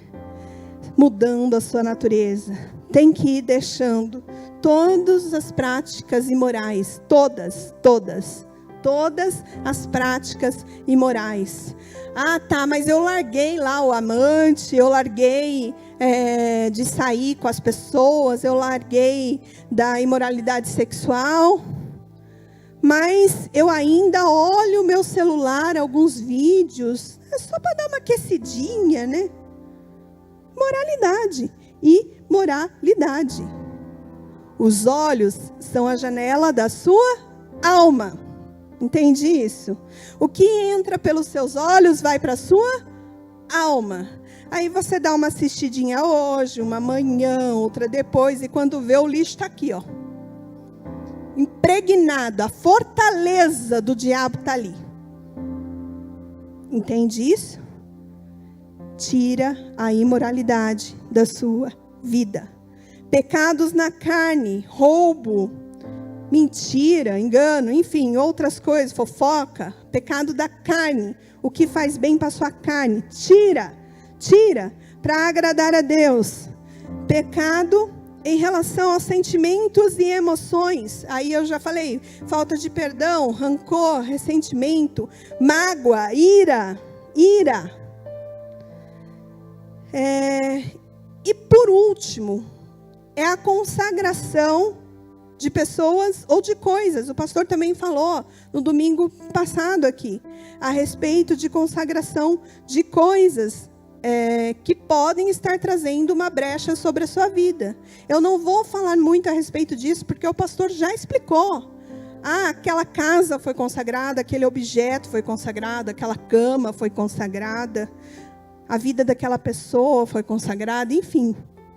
Speaker 4: mudando a sua natureza. Tem que ir deixando todas as práticas imorais. Todas as práticas imorais. Ah, tá, mas eu larguei lá o amante, eu larguei de sair com as pessoas, eu larguei da imoralidade sexual, mas eu ainda olho o meu celular, alguns vídeos, só para dar uma aquecidinha, né? Moralidade e moralidade. Os olhos são a janela da sua alma. Entende isso? O que entra pelos seus olhos vai para a sua alma. Aí você dá uma assistidinha hoje, uma amanhã, outra depois, e quando vê o lixo está aqui, ó. Impregnado, a fortaleza do diabo está ali. Entende isso? Tira a imoralidade da sua vida. Pecados na carne, roubo, mentira, engano, enfim, outras coisas, fofoca, pecado da carne, o que faz bem para a sua carne, tira para agradar a Deus. Pecado em relação aos sentimentos e emoções, aí eu já falei, falta de perdão, rancor, ressentimento, mágoa, ira. E por último, é a consagração de pessoas ou de coisas. O pastor também falou no domingo passado aqui, a respeito de consagração de coisas que podem estar trazendo uma brecha sobre a sua vida. Eu não vou falar muito a respeito disso, porque o pastor já explicou. Ah, aquela casa foi consagrada, aquele objeto foi consagrado, aquela cama foi consagrada, a vida daquela pessoa foi consagrada, enfim.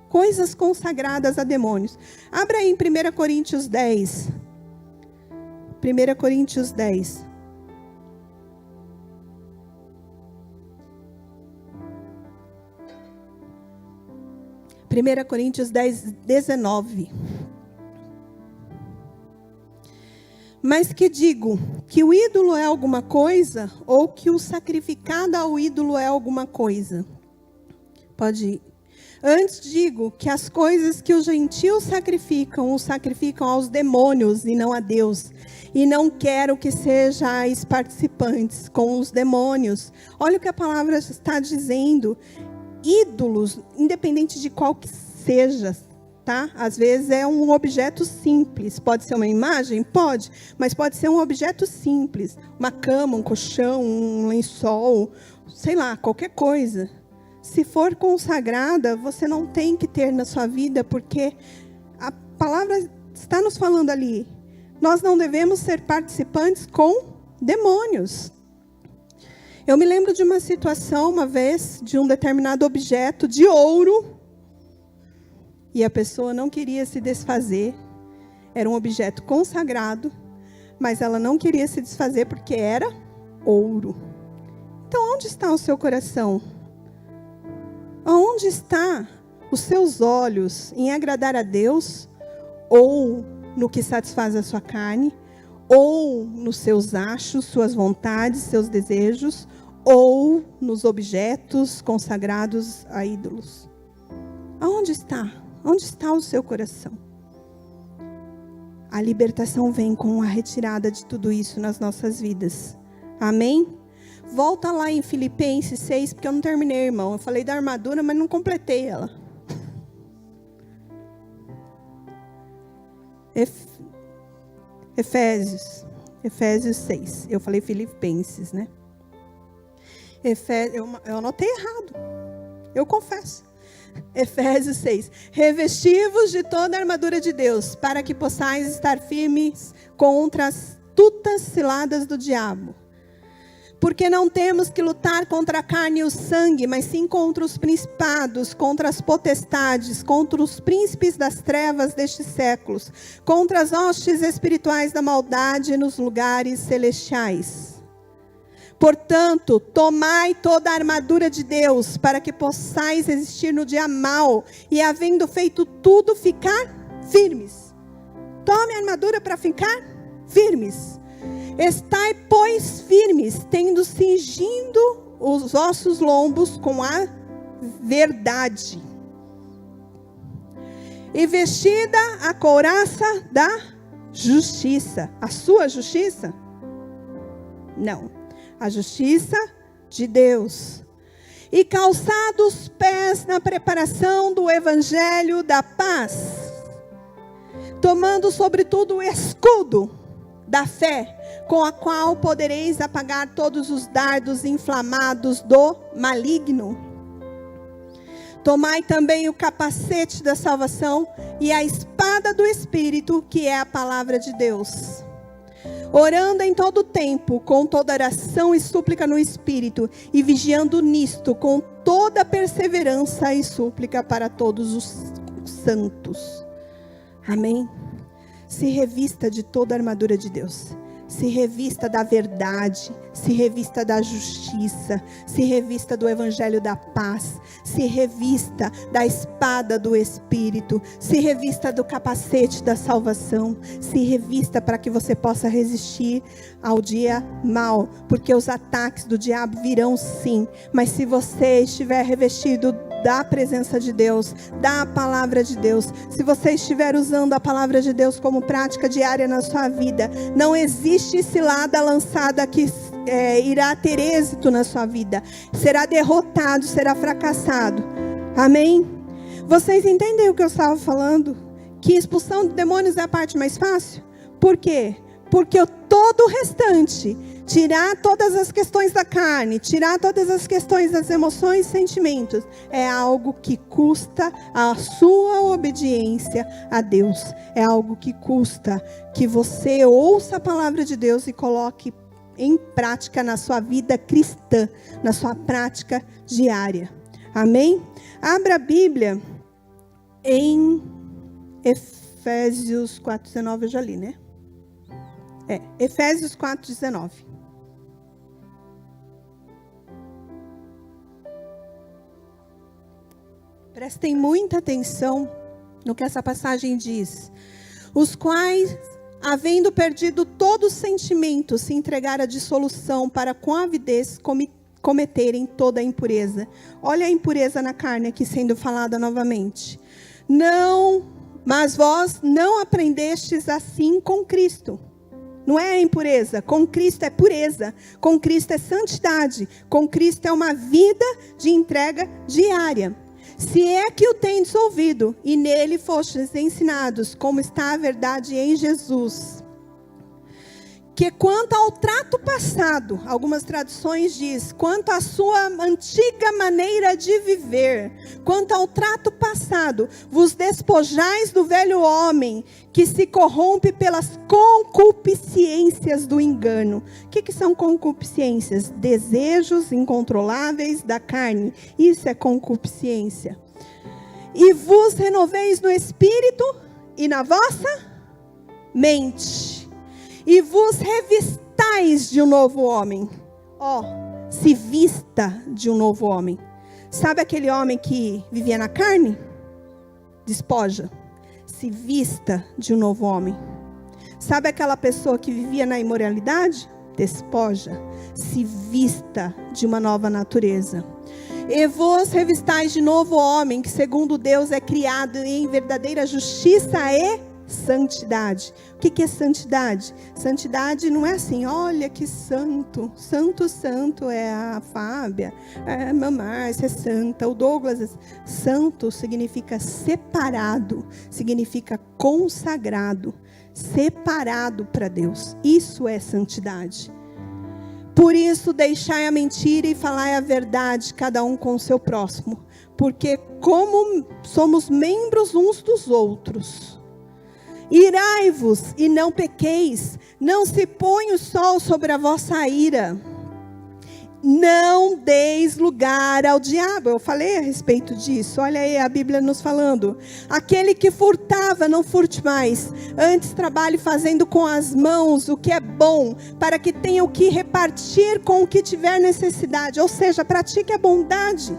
Speaker 4: Coisas consagradas a demônios. Abra aí em 1 Coríntios 10. 1 Coríntios 10. 1 Coríntios 10, 19. Mas que digo, que o ídolo é alguma coisa, ou que o sacrificado ao ídolo é alguma coisa? Pode ir. Antes digo que as coisas que os gentios sacrificam, os sacrificam aos demônios e não a Deus. E não quero que sejais participantes com os demônios. Olha o que a palavra está dizendo. Ídolos, independente de qual que seja, tá? Às vezes é um objeto simples. Pode ser uma imagem? Pode. Mas pode ser um objeto simples. Uma cama, um colchão, um lençol, sei lá, qualquer coisa. Se for consagrada, você não tem que ter na sua vida, porque a palavra está nos falando ali. Nós não devemos ser participantes com demônios. Eu me lembro de uma situação, uma vez, de um determinado objeto de ouro, e a pessoa não queria se desfazer. Era um objeto consagrado, mas ela não queria se desfazer porque era ouro. Então, onde está o seu coração? Aonde está os seus olhos? Em agradar a Deus? Ou no que satisfaz a sua carne? Ou nos seus achos, suas vontades, seus desejos? Ou nos objetos consagrados a ídolos? Aonde está? Onde está o seu coração? A libertação vem com a retirada de tudo isso nas nossas vidas. Amém? Volta lá em Filipenses 6, porque eu não terminei, irmão. Eu falei da armadura, mas não completei ela. Efésios. Efésios 6. Eu falei Filipenses, né? Eu anotei errado. Eu confesso. Efésios 6. Revesti-vos de toda a armadura de Deus, para que possais estar firmes contra as astutas ciladas do diabo. Porque não temos que lutar contra a carne e o sangue, mas sim contra os principados, contra as potestades, contra os príncipes das trevas destes séculos, contra as hostes espirituais da maldade nos lugares celestiais. Portanto, tomai toda a armadura de Deus, para que possais resistir no dia mau, e havendo feito tudo, ficar firmes. Tome a armadura para ficar firmes. Estai, pois, firmes, tendo cingindo os vossos lombos com a verdade, e vestida a couraça da justiça. A sua justiça? Não. A justiça de Deus. E calçados os pés na preparação do evangelho da paz, tomando sobretudo o escudo da fé, com a qual podereis apagar todos os dardos inflamados do maligno. Tomai também o capacete da salvação e a espada do Espírito, que é a palavra de Deus. Orando em todo tempo, com toda oração e súplica no Espírito, e vigiando nisto, com toda perseverança e súplica para todos os santos. Amém? Se revista de toda a armadura de Deus. Se revista da verdade, se revista da justiça, se revista do evangelho da paz, se revista da espada do Espírito, se revista do capacete da salvação, se revista para que você possa resistir ao dia mau, porque os ataques do diabo virão sim, mas se você estiver revestido da presença de Deus, da palavra de Deus, se você estiver usando a palavra de Deus como prática diária na sua vida, não existe cilada lançada que irá ter êxito na sua vida, será derrotado, será fracassado. Amém? Vocês entendem o que eu estava falando? Que expulsão de demônios é a parte mais fácil? Por quê? Porque todo o restante, tirar todas as questões da carne, tirar todas as questões das emoções e sentimentos, é algo que custa a sua obediência a Deus. É algo que custa que você ouça a palavra de Deus e coloque em prática na sua vida cristã, na sua prática diária. Amém? Abra a Bíblia em Efésios 4:19, eu já li, né? Efésios 4:19. Prestem muita atenção no que essa passagem diz. Os quais, havendo perdido todo o sentimento, se entregaram à dissolução, para com avidez cometerem toda a impureza. Olha a impureza na carne aqui sendo falada novamente. Não, mas vós não aprendestes assim com Cristo. Não é a impureza, com Cristo é pureza, com Cristo é santidade, com Cristo é uma vida de entrega diária. Se é que o tendes ouvido, e nele fostes ensinados, como está a verdade em Jesus, que quanto ao trato passado, algumas traduções diz, quanto à sua antiga maneira de viver, quanto ao trato passado, vos despojais do velho homem, que se corrompe pelas concupiscências do engano. O que são concupiscências? Desejos incontroláveis da carne. Isso é concupiscência. E vos renoveis no espírito e na vossa mente. E vos revistais de um novo homem. Se vista de um novo homem. Sabe aquele homem que vivia na carne? Despoja. Se vista de um novo homem. Sabe aquela pessoa que vivia na imoralidade? Despoja. Se vista de uma nova natureza. E vos revistais de novo homem, que segundo Deus é criado em verdadeira justiça e santidade. O que é santidade? Santidade não é assim, olha que santo. Santo é a Fábia, a Márcia é santa, o Douglas. Santo significa separado, significa consagrado, separado para Deus. Isso é santidade. Por isso, deixai a mentira e falai a verdade, cada um com o seu próximo. Porque como somos membros uns dos outros. Irai-vos e não pequeis, não se põe o sol sobre a vossa ira. Não deis lugar ao diabo. Eu falei a respeito disso. Olha aí a Bíblia nos falando. Aquele que furtava, não furte mais. Antes trabalhe fazendo com as mãos o que é bom, para que tenha o que repartir com o que tiver necessidade. Ou seja, pratique a bondade.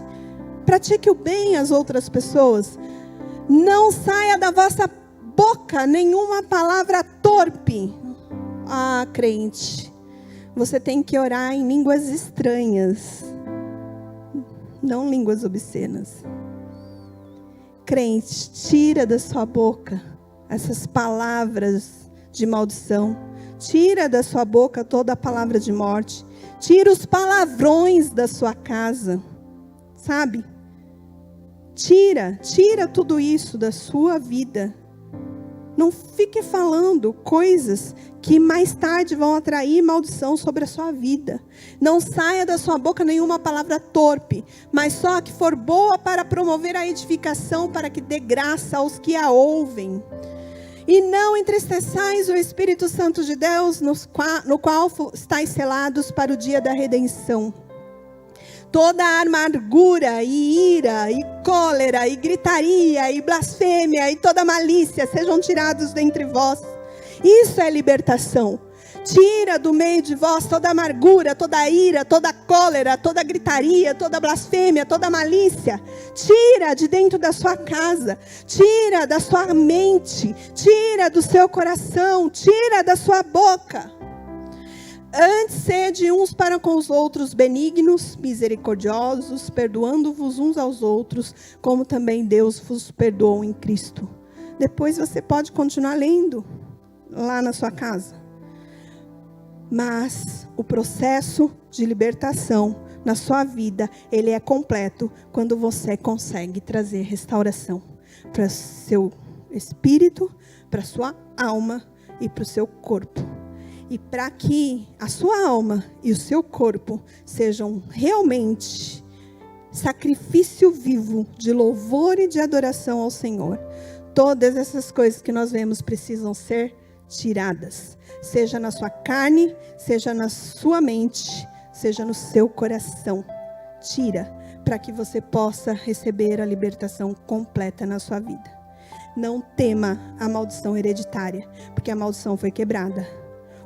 Speaker 4: Pratique o bem às outras pessoas. Não saia da vossa boca nenhuma palavra torpe. Ah, crente, você tem que orar em línguas estranhas, não línguas obscenas. Crente, tira da sua boca essas palavras de maldição. Tira da sua boca toda a palavra de morte. Tira os palavrões da sua casa. Sabe? Tira tudo isso da sua vida. Não fique falando coisas que mais tarde vão atrair maldição sobre a sua vida. Não saia da sua boca nenhuma palavra torpe, mas só a que for boa para promover a edificação, para que dê graça aos que a ouvem. E não entristeçais o Espírito Santo de Deus, no qual estáis selados para o dia da redenção. Toda a amargura e ira e cólera e gritaria e blasfêmia e toda malícia sejam tirados dentre vós. Isso é libertação. Tira do meio de vós toda amargura, toda ira, toda cólera, toda gritaria, toda blasfêmia, toda malícia. Tira de dentro da sua casa, tira da sua mente, tira do seu coração, tira da sua boca. Antes sede uns para com os outros benignos, misericordiosos, perdoando-vos uns aos outros, como também Deus vos perdoou em Cristo. Depois você pode continuar lendo lá na sua casa. Mas o processo de libertação na sua vida, ele é completo quando você consegue trazer restauração para o seu espírito, para a sua alma e para o seu corpo. E para que a sua alma e o seu corpo sejam realmente sacrifício vivo de louvor e de adoração ao Senhor, todas essas coisas que nós vemos precisam ser tiradas. Seja na sua carne, seja na sua mente, seja no seu coração. Tira, para que você possa receber a libertação completa na sua vida. Não tema a maldição hereditária, porque a maldição foi quebrada.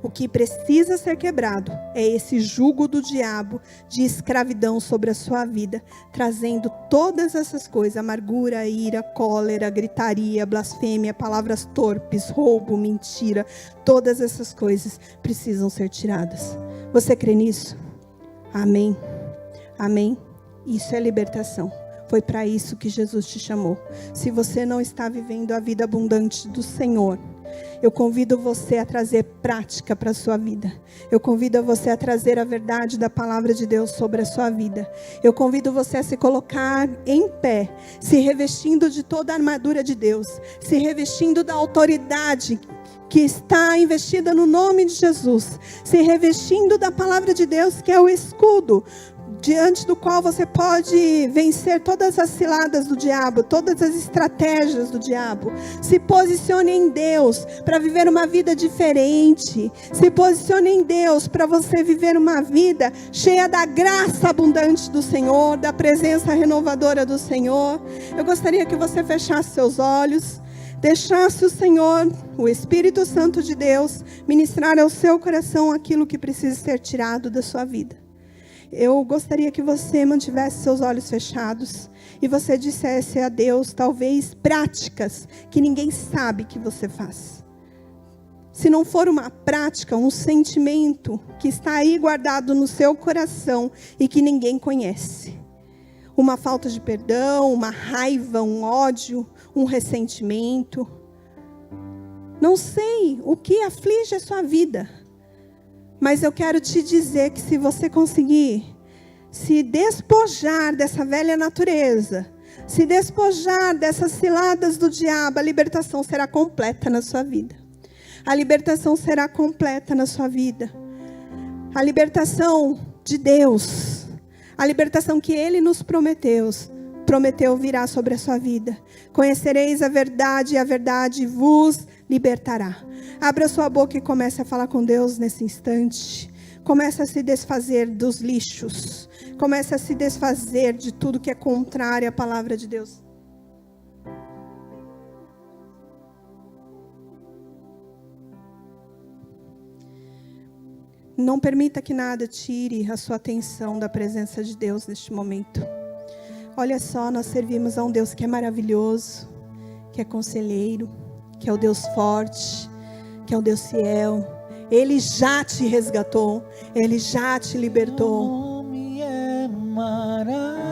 Speaker 4: O que precisa ser quebrado é esse jugo do diabo de escravidão sobre a sua vida, trazendo todas essas coisas, amargura, ira, cólera, gritaria, blasfêmia, palavras torpes, roubo, mentira, todas essas coisas precisam ser tiradas. Você crê nisso? Amém. Amém. Isso é libertação. Foi para isso que Jesus te chamou. Se você não está vivendo a vida abundante do Senhor, eu convido você a trazer prática para a sua vida. Eu convido você a trazer a verdade da palavra de Deus sobre a sua vida. Eu convido você a se colocar em pé, se revestindo de toda a armadura de Deus, se revestindo da autoridade que está investida no nome de Jesus, se revestindo da palavra de Deus, que é o escudo, diante do qual você pode vencer todas as ciladas do diabo, todas as estratégias do diabo. Se posicione em Deus para viver uma vida diferente. Se posicione em Deus para você viver uma vida cheia da graça abundante do Senhor, da presença renovadora do Senhor. Eu gostaria que você fechasse seus olhos, deixasse o Senhor, o Espírito Santo de Deus, ministrar ao seu coração aquilo que precisa ser tirado da sua vida. Eu gostaria que você mantivesse seus olhos fechados e você dissesse a Deus, talvez, práticas que ninguém sabe que você faz. Se não for uma prática, um sentimento que está aí guardado no seu coração e que ninguém conhece. Uma falta de perdão, uma raiva, um ódio, um ressentimento. Não sei o que aflige a sua vida. Mas eu quero te dizer que se você conseguir se despojar dessa velha natureza, se despojar dessas ciladas do diabo, a libertação será completa na sua vida. A libertação será completa na sua vida. A libertação de Deus, a libertação que Ele nos prometeu virá sobre a sua vida. Conhecereis a verdade e a verdade vos libertará. Abra sua boca e comece a falar com Deus nesse instante. Comece a se desfazer dos lixos. Comece a se desfazer de tudo que é contrário à palavra de Deus. Não permita que nada tire a sua atenção da presença de Deus neste momento. Olha só, nós servimos a um Deus que é maravilhoso, que é conselheiro, que é o Deus forte, que é o Deus fiel. Ele já te resgatou, Ele já te libertou.
Speaker 3: O nome é maravilhoso,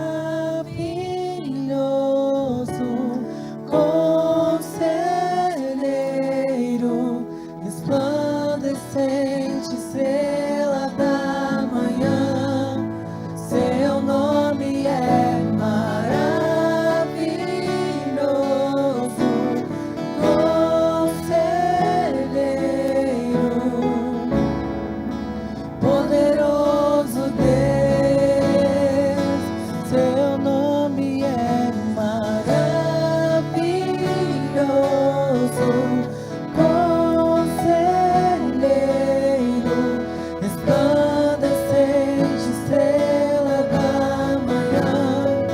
Speaker 3: conselheiro, resplandecente, estrela da manhã. Seu nome é maravilhoso, conselheiro, poderoso Deus. Seu nome é maravilhoso, conselheiro, resplandecente, estrela da manhã.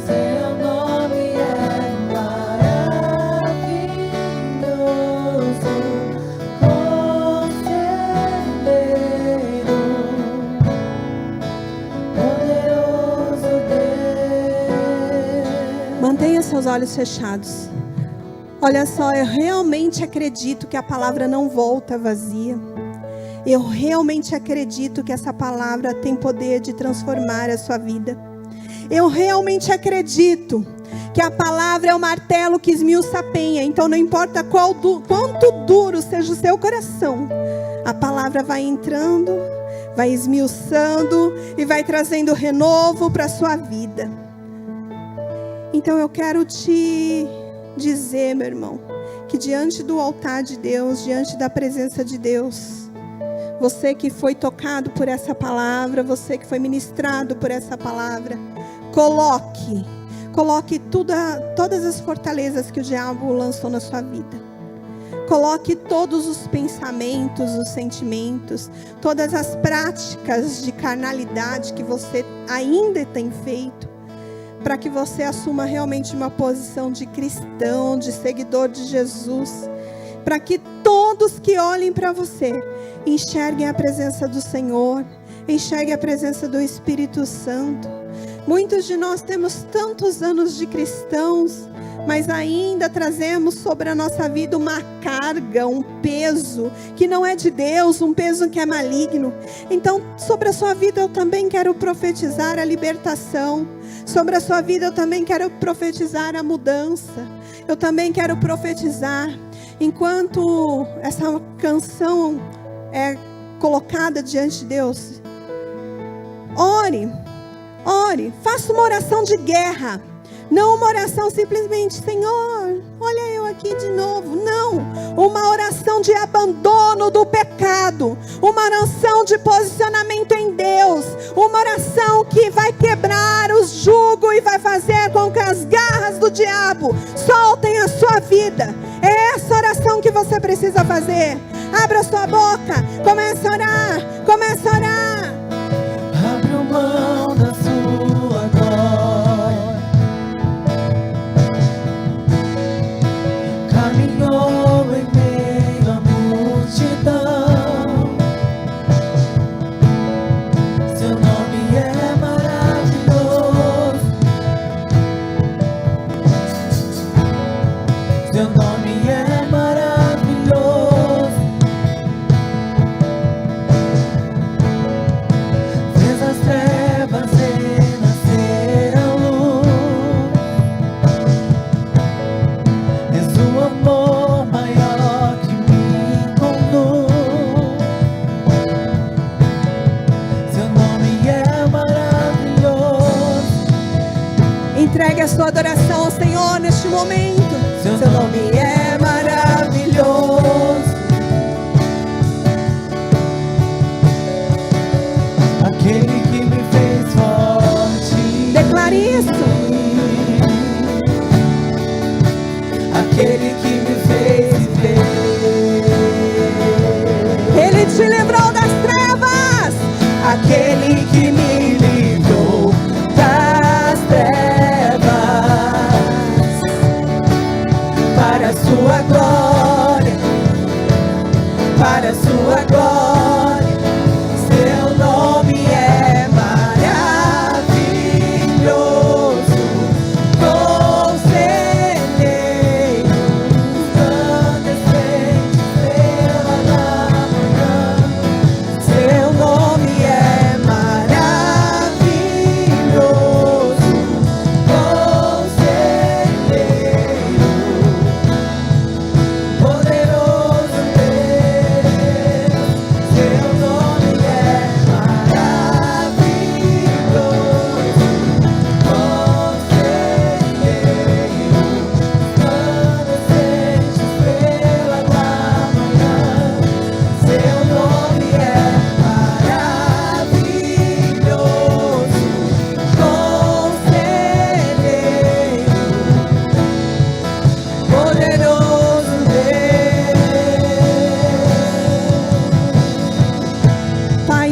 Speaker 3: Seu nome é maravilhoso, conselheiro, poderoso Deus.
Speaker 4: Mantenha seus olhos fechados. Olha só, eu realmente acredito que a palavra não volta vazia. Eu realmente acredito que essa palavra tem poder de transformar a sua vida. Eu realmente acredito que a palavra é o martelo que esmiuça a penha. Então não importa quanto duro seja o seu coração, a palavra vai entrando, vai esmiuçando e vai trazendo renovo para a sua vida. Então eu quero te dizer, meu irmão, que diante do altar de Deus, diante da presença de Deus, você que foi tocado por essa palavra, você que foi ministrado por essa palavra, coloque todas as fortalezas que o diabo lançou na sua vida. Coloque todos os pensamentos, os sentimentos, todas as práticas de carnalidade que você ainda tem feito, para que você assuma realmente uma posição de cristão, de seguidor de Jesus, para que todos que olhem para você enxerguem a presença do Senhor, enxerguem a presença do Espírito Santo. Muitos de nós temos tantos anos de cristãos, mas ainda trazemos sobre a nossa vida uma carga, um peso que não é de Deus, um peso que é maligno. Então, sobre a sua vida eu também quero profetizar a libertação. Sobre a sua vida eu também quero profetizar a mudança. Eu também quero profetizar. Enquanto essa canção é colocada diante de Deus, ore, faça uma oração de guerra. Não uma oração simplesmente, Senhor, olha eu aqui de novo. Não, uma oração de abandono do pecado. Uma oração de posicionamento em Deus. Uma oração que vai quebrar os julgos e vai fazer com que as garras do diabo soltem a sua vida. É essa oração que você precisa fazer. Abra sua boca, comece a orar, comece a orar.
Speaker 3: Abre mão da sua glória, caminhou em meio à multidão. Seu nome é maravilhoso, seu nome é maravilhoso. Fez as trevas renascer a luz. És o amor maior que me conduz. Seu nome é maravilhoso.
Speaker 4: Entregue a sua adoração ao Senhor neste momento.
Speaker 3: Seu nome é maravilhoso,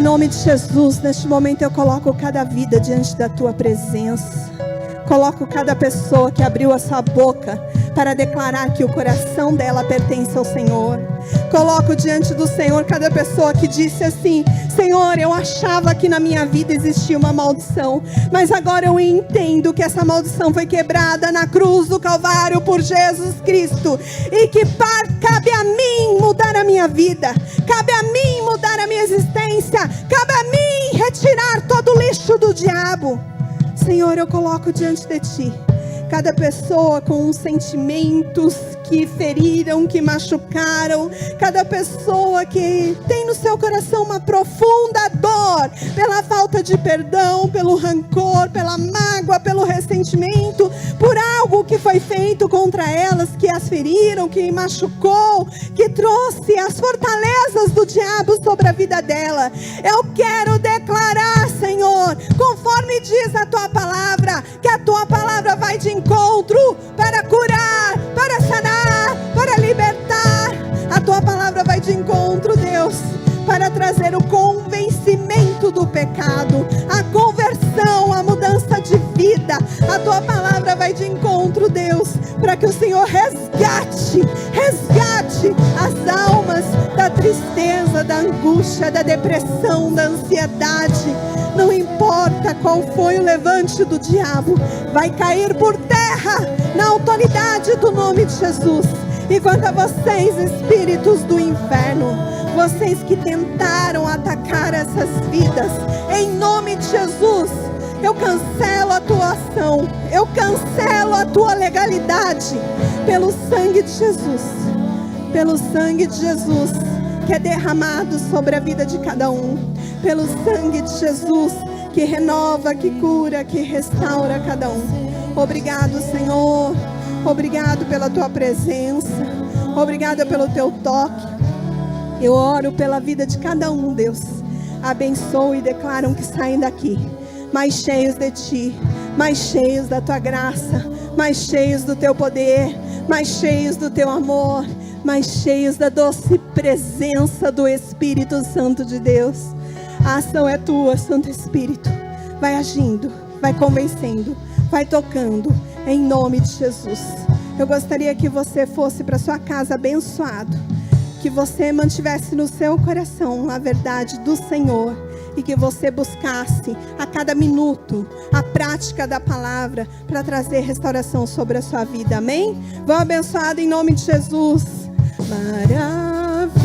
Speaker 4: Em nome de Jesus, neste momento eu coloco cada vida diante da tua presença. Coloco cada pessoa que abriu a sua boca para declarar que o coração dela pertence ao Senhor. Coloco diante do Senhor cada pessoa que disse assim: Senhor, eu achava que na minha vida existia uma maldição, mas agora eu entendo que essa maldição foi quebrada na cruz do Calvário por Jesus Cristo, e que cabe a mim mudar a minha vida, cabe a mim mudar a minha existência, cabe a mim retirar todo o lixo do diabo. Senhor, eu coloco diante de Ti cada pessoa com sentimentos que feriram, que machucaram, cada pessoa que tem no seu coração uma profunda dor pela falta de perdão, pelo rancor, pela mágoa, pelo ressentimento, por algo que foi feito contra elas, que as feriram, que machucou, que trouxe as fortalezas do diabo sobre a vida dela. Eu quero declarar, Senhor, conforme diz a Tua palavra, que a Tua palavra vai de encontro para curar, para sanar, para libertar. A Tua palavra vai de encontro, Deus, para trazer o convencimento do pecado, a conversão, a mudança de vida. A Tua palavra vai de encontro, Deus, para que o Senhor resgate as almas da tristeza, da angústia, da depressão, da ansiedade. Não importa qual foi o levante do diabo, vai cair por terra na autoridade do nome de Jesus. E quanto a vocês, espíritos do inferno, vocês que tentaram atacar essas vidas, em nome de Jesus, eu cancelo a tua ação, eu cancelo a tua legalidade, pelo sangue de Jesus, pelo sangue de Jesus que é derramado sobre a vida de cada um, pelo sangue de Jesus que renova, que cura, que restaura cada um. Obrigado, Senhor, obrigado pela tua presença, obrigado pelo teu toque. Eu oro pela vida de cada um, Deus. Abençoe e declaram que saem daqui mais cheios de Ti, mais cheios da Tua graça, mais cheios do Teu poder, mais cheios do Teu amor, mais cheios da doce presença do Espírito Santo de Deus. A ação é Tua, Santo Espírito. Vai agindo, vai convencendo, vai tocando, em nome de Jesus. Eu gostaria que você fosse para sua casa abençoado, que você mantivesse no seu coração a verdade do Senhor, e que você buscasse a cada minuto a prática da palavra para trazer restauração sobre a sua vida. Amém? Vão abençoado em nome de Jesus. Maravilhoso.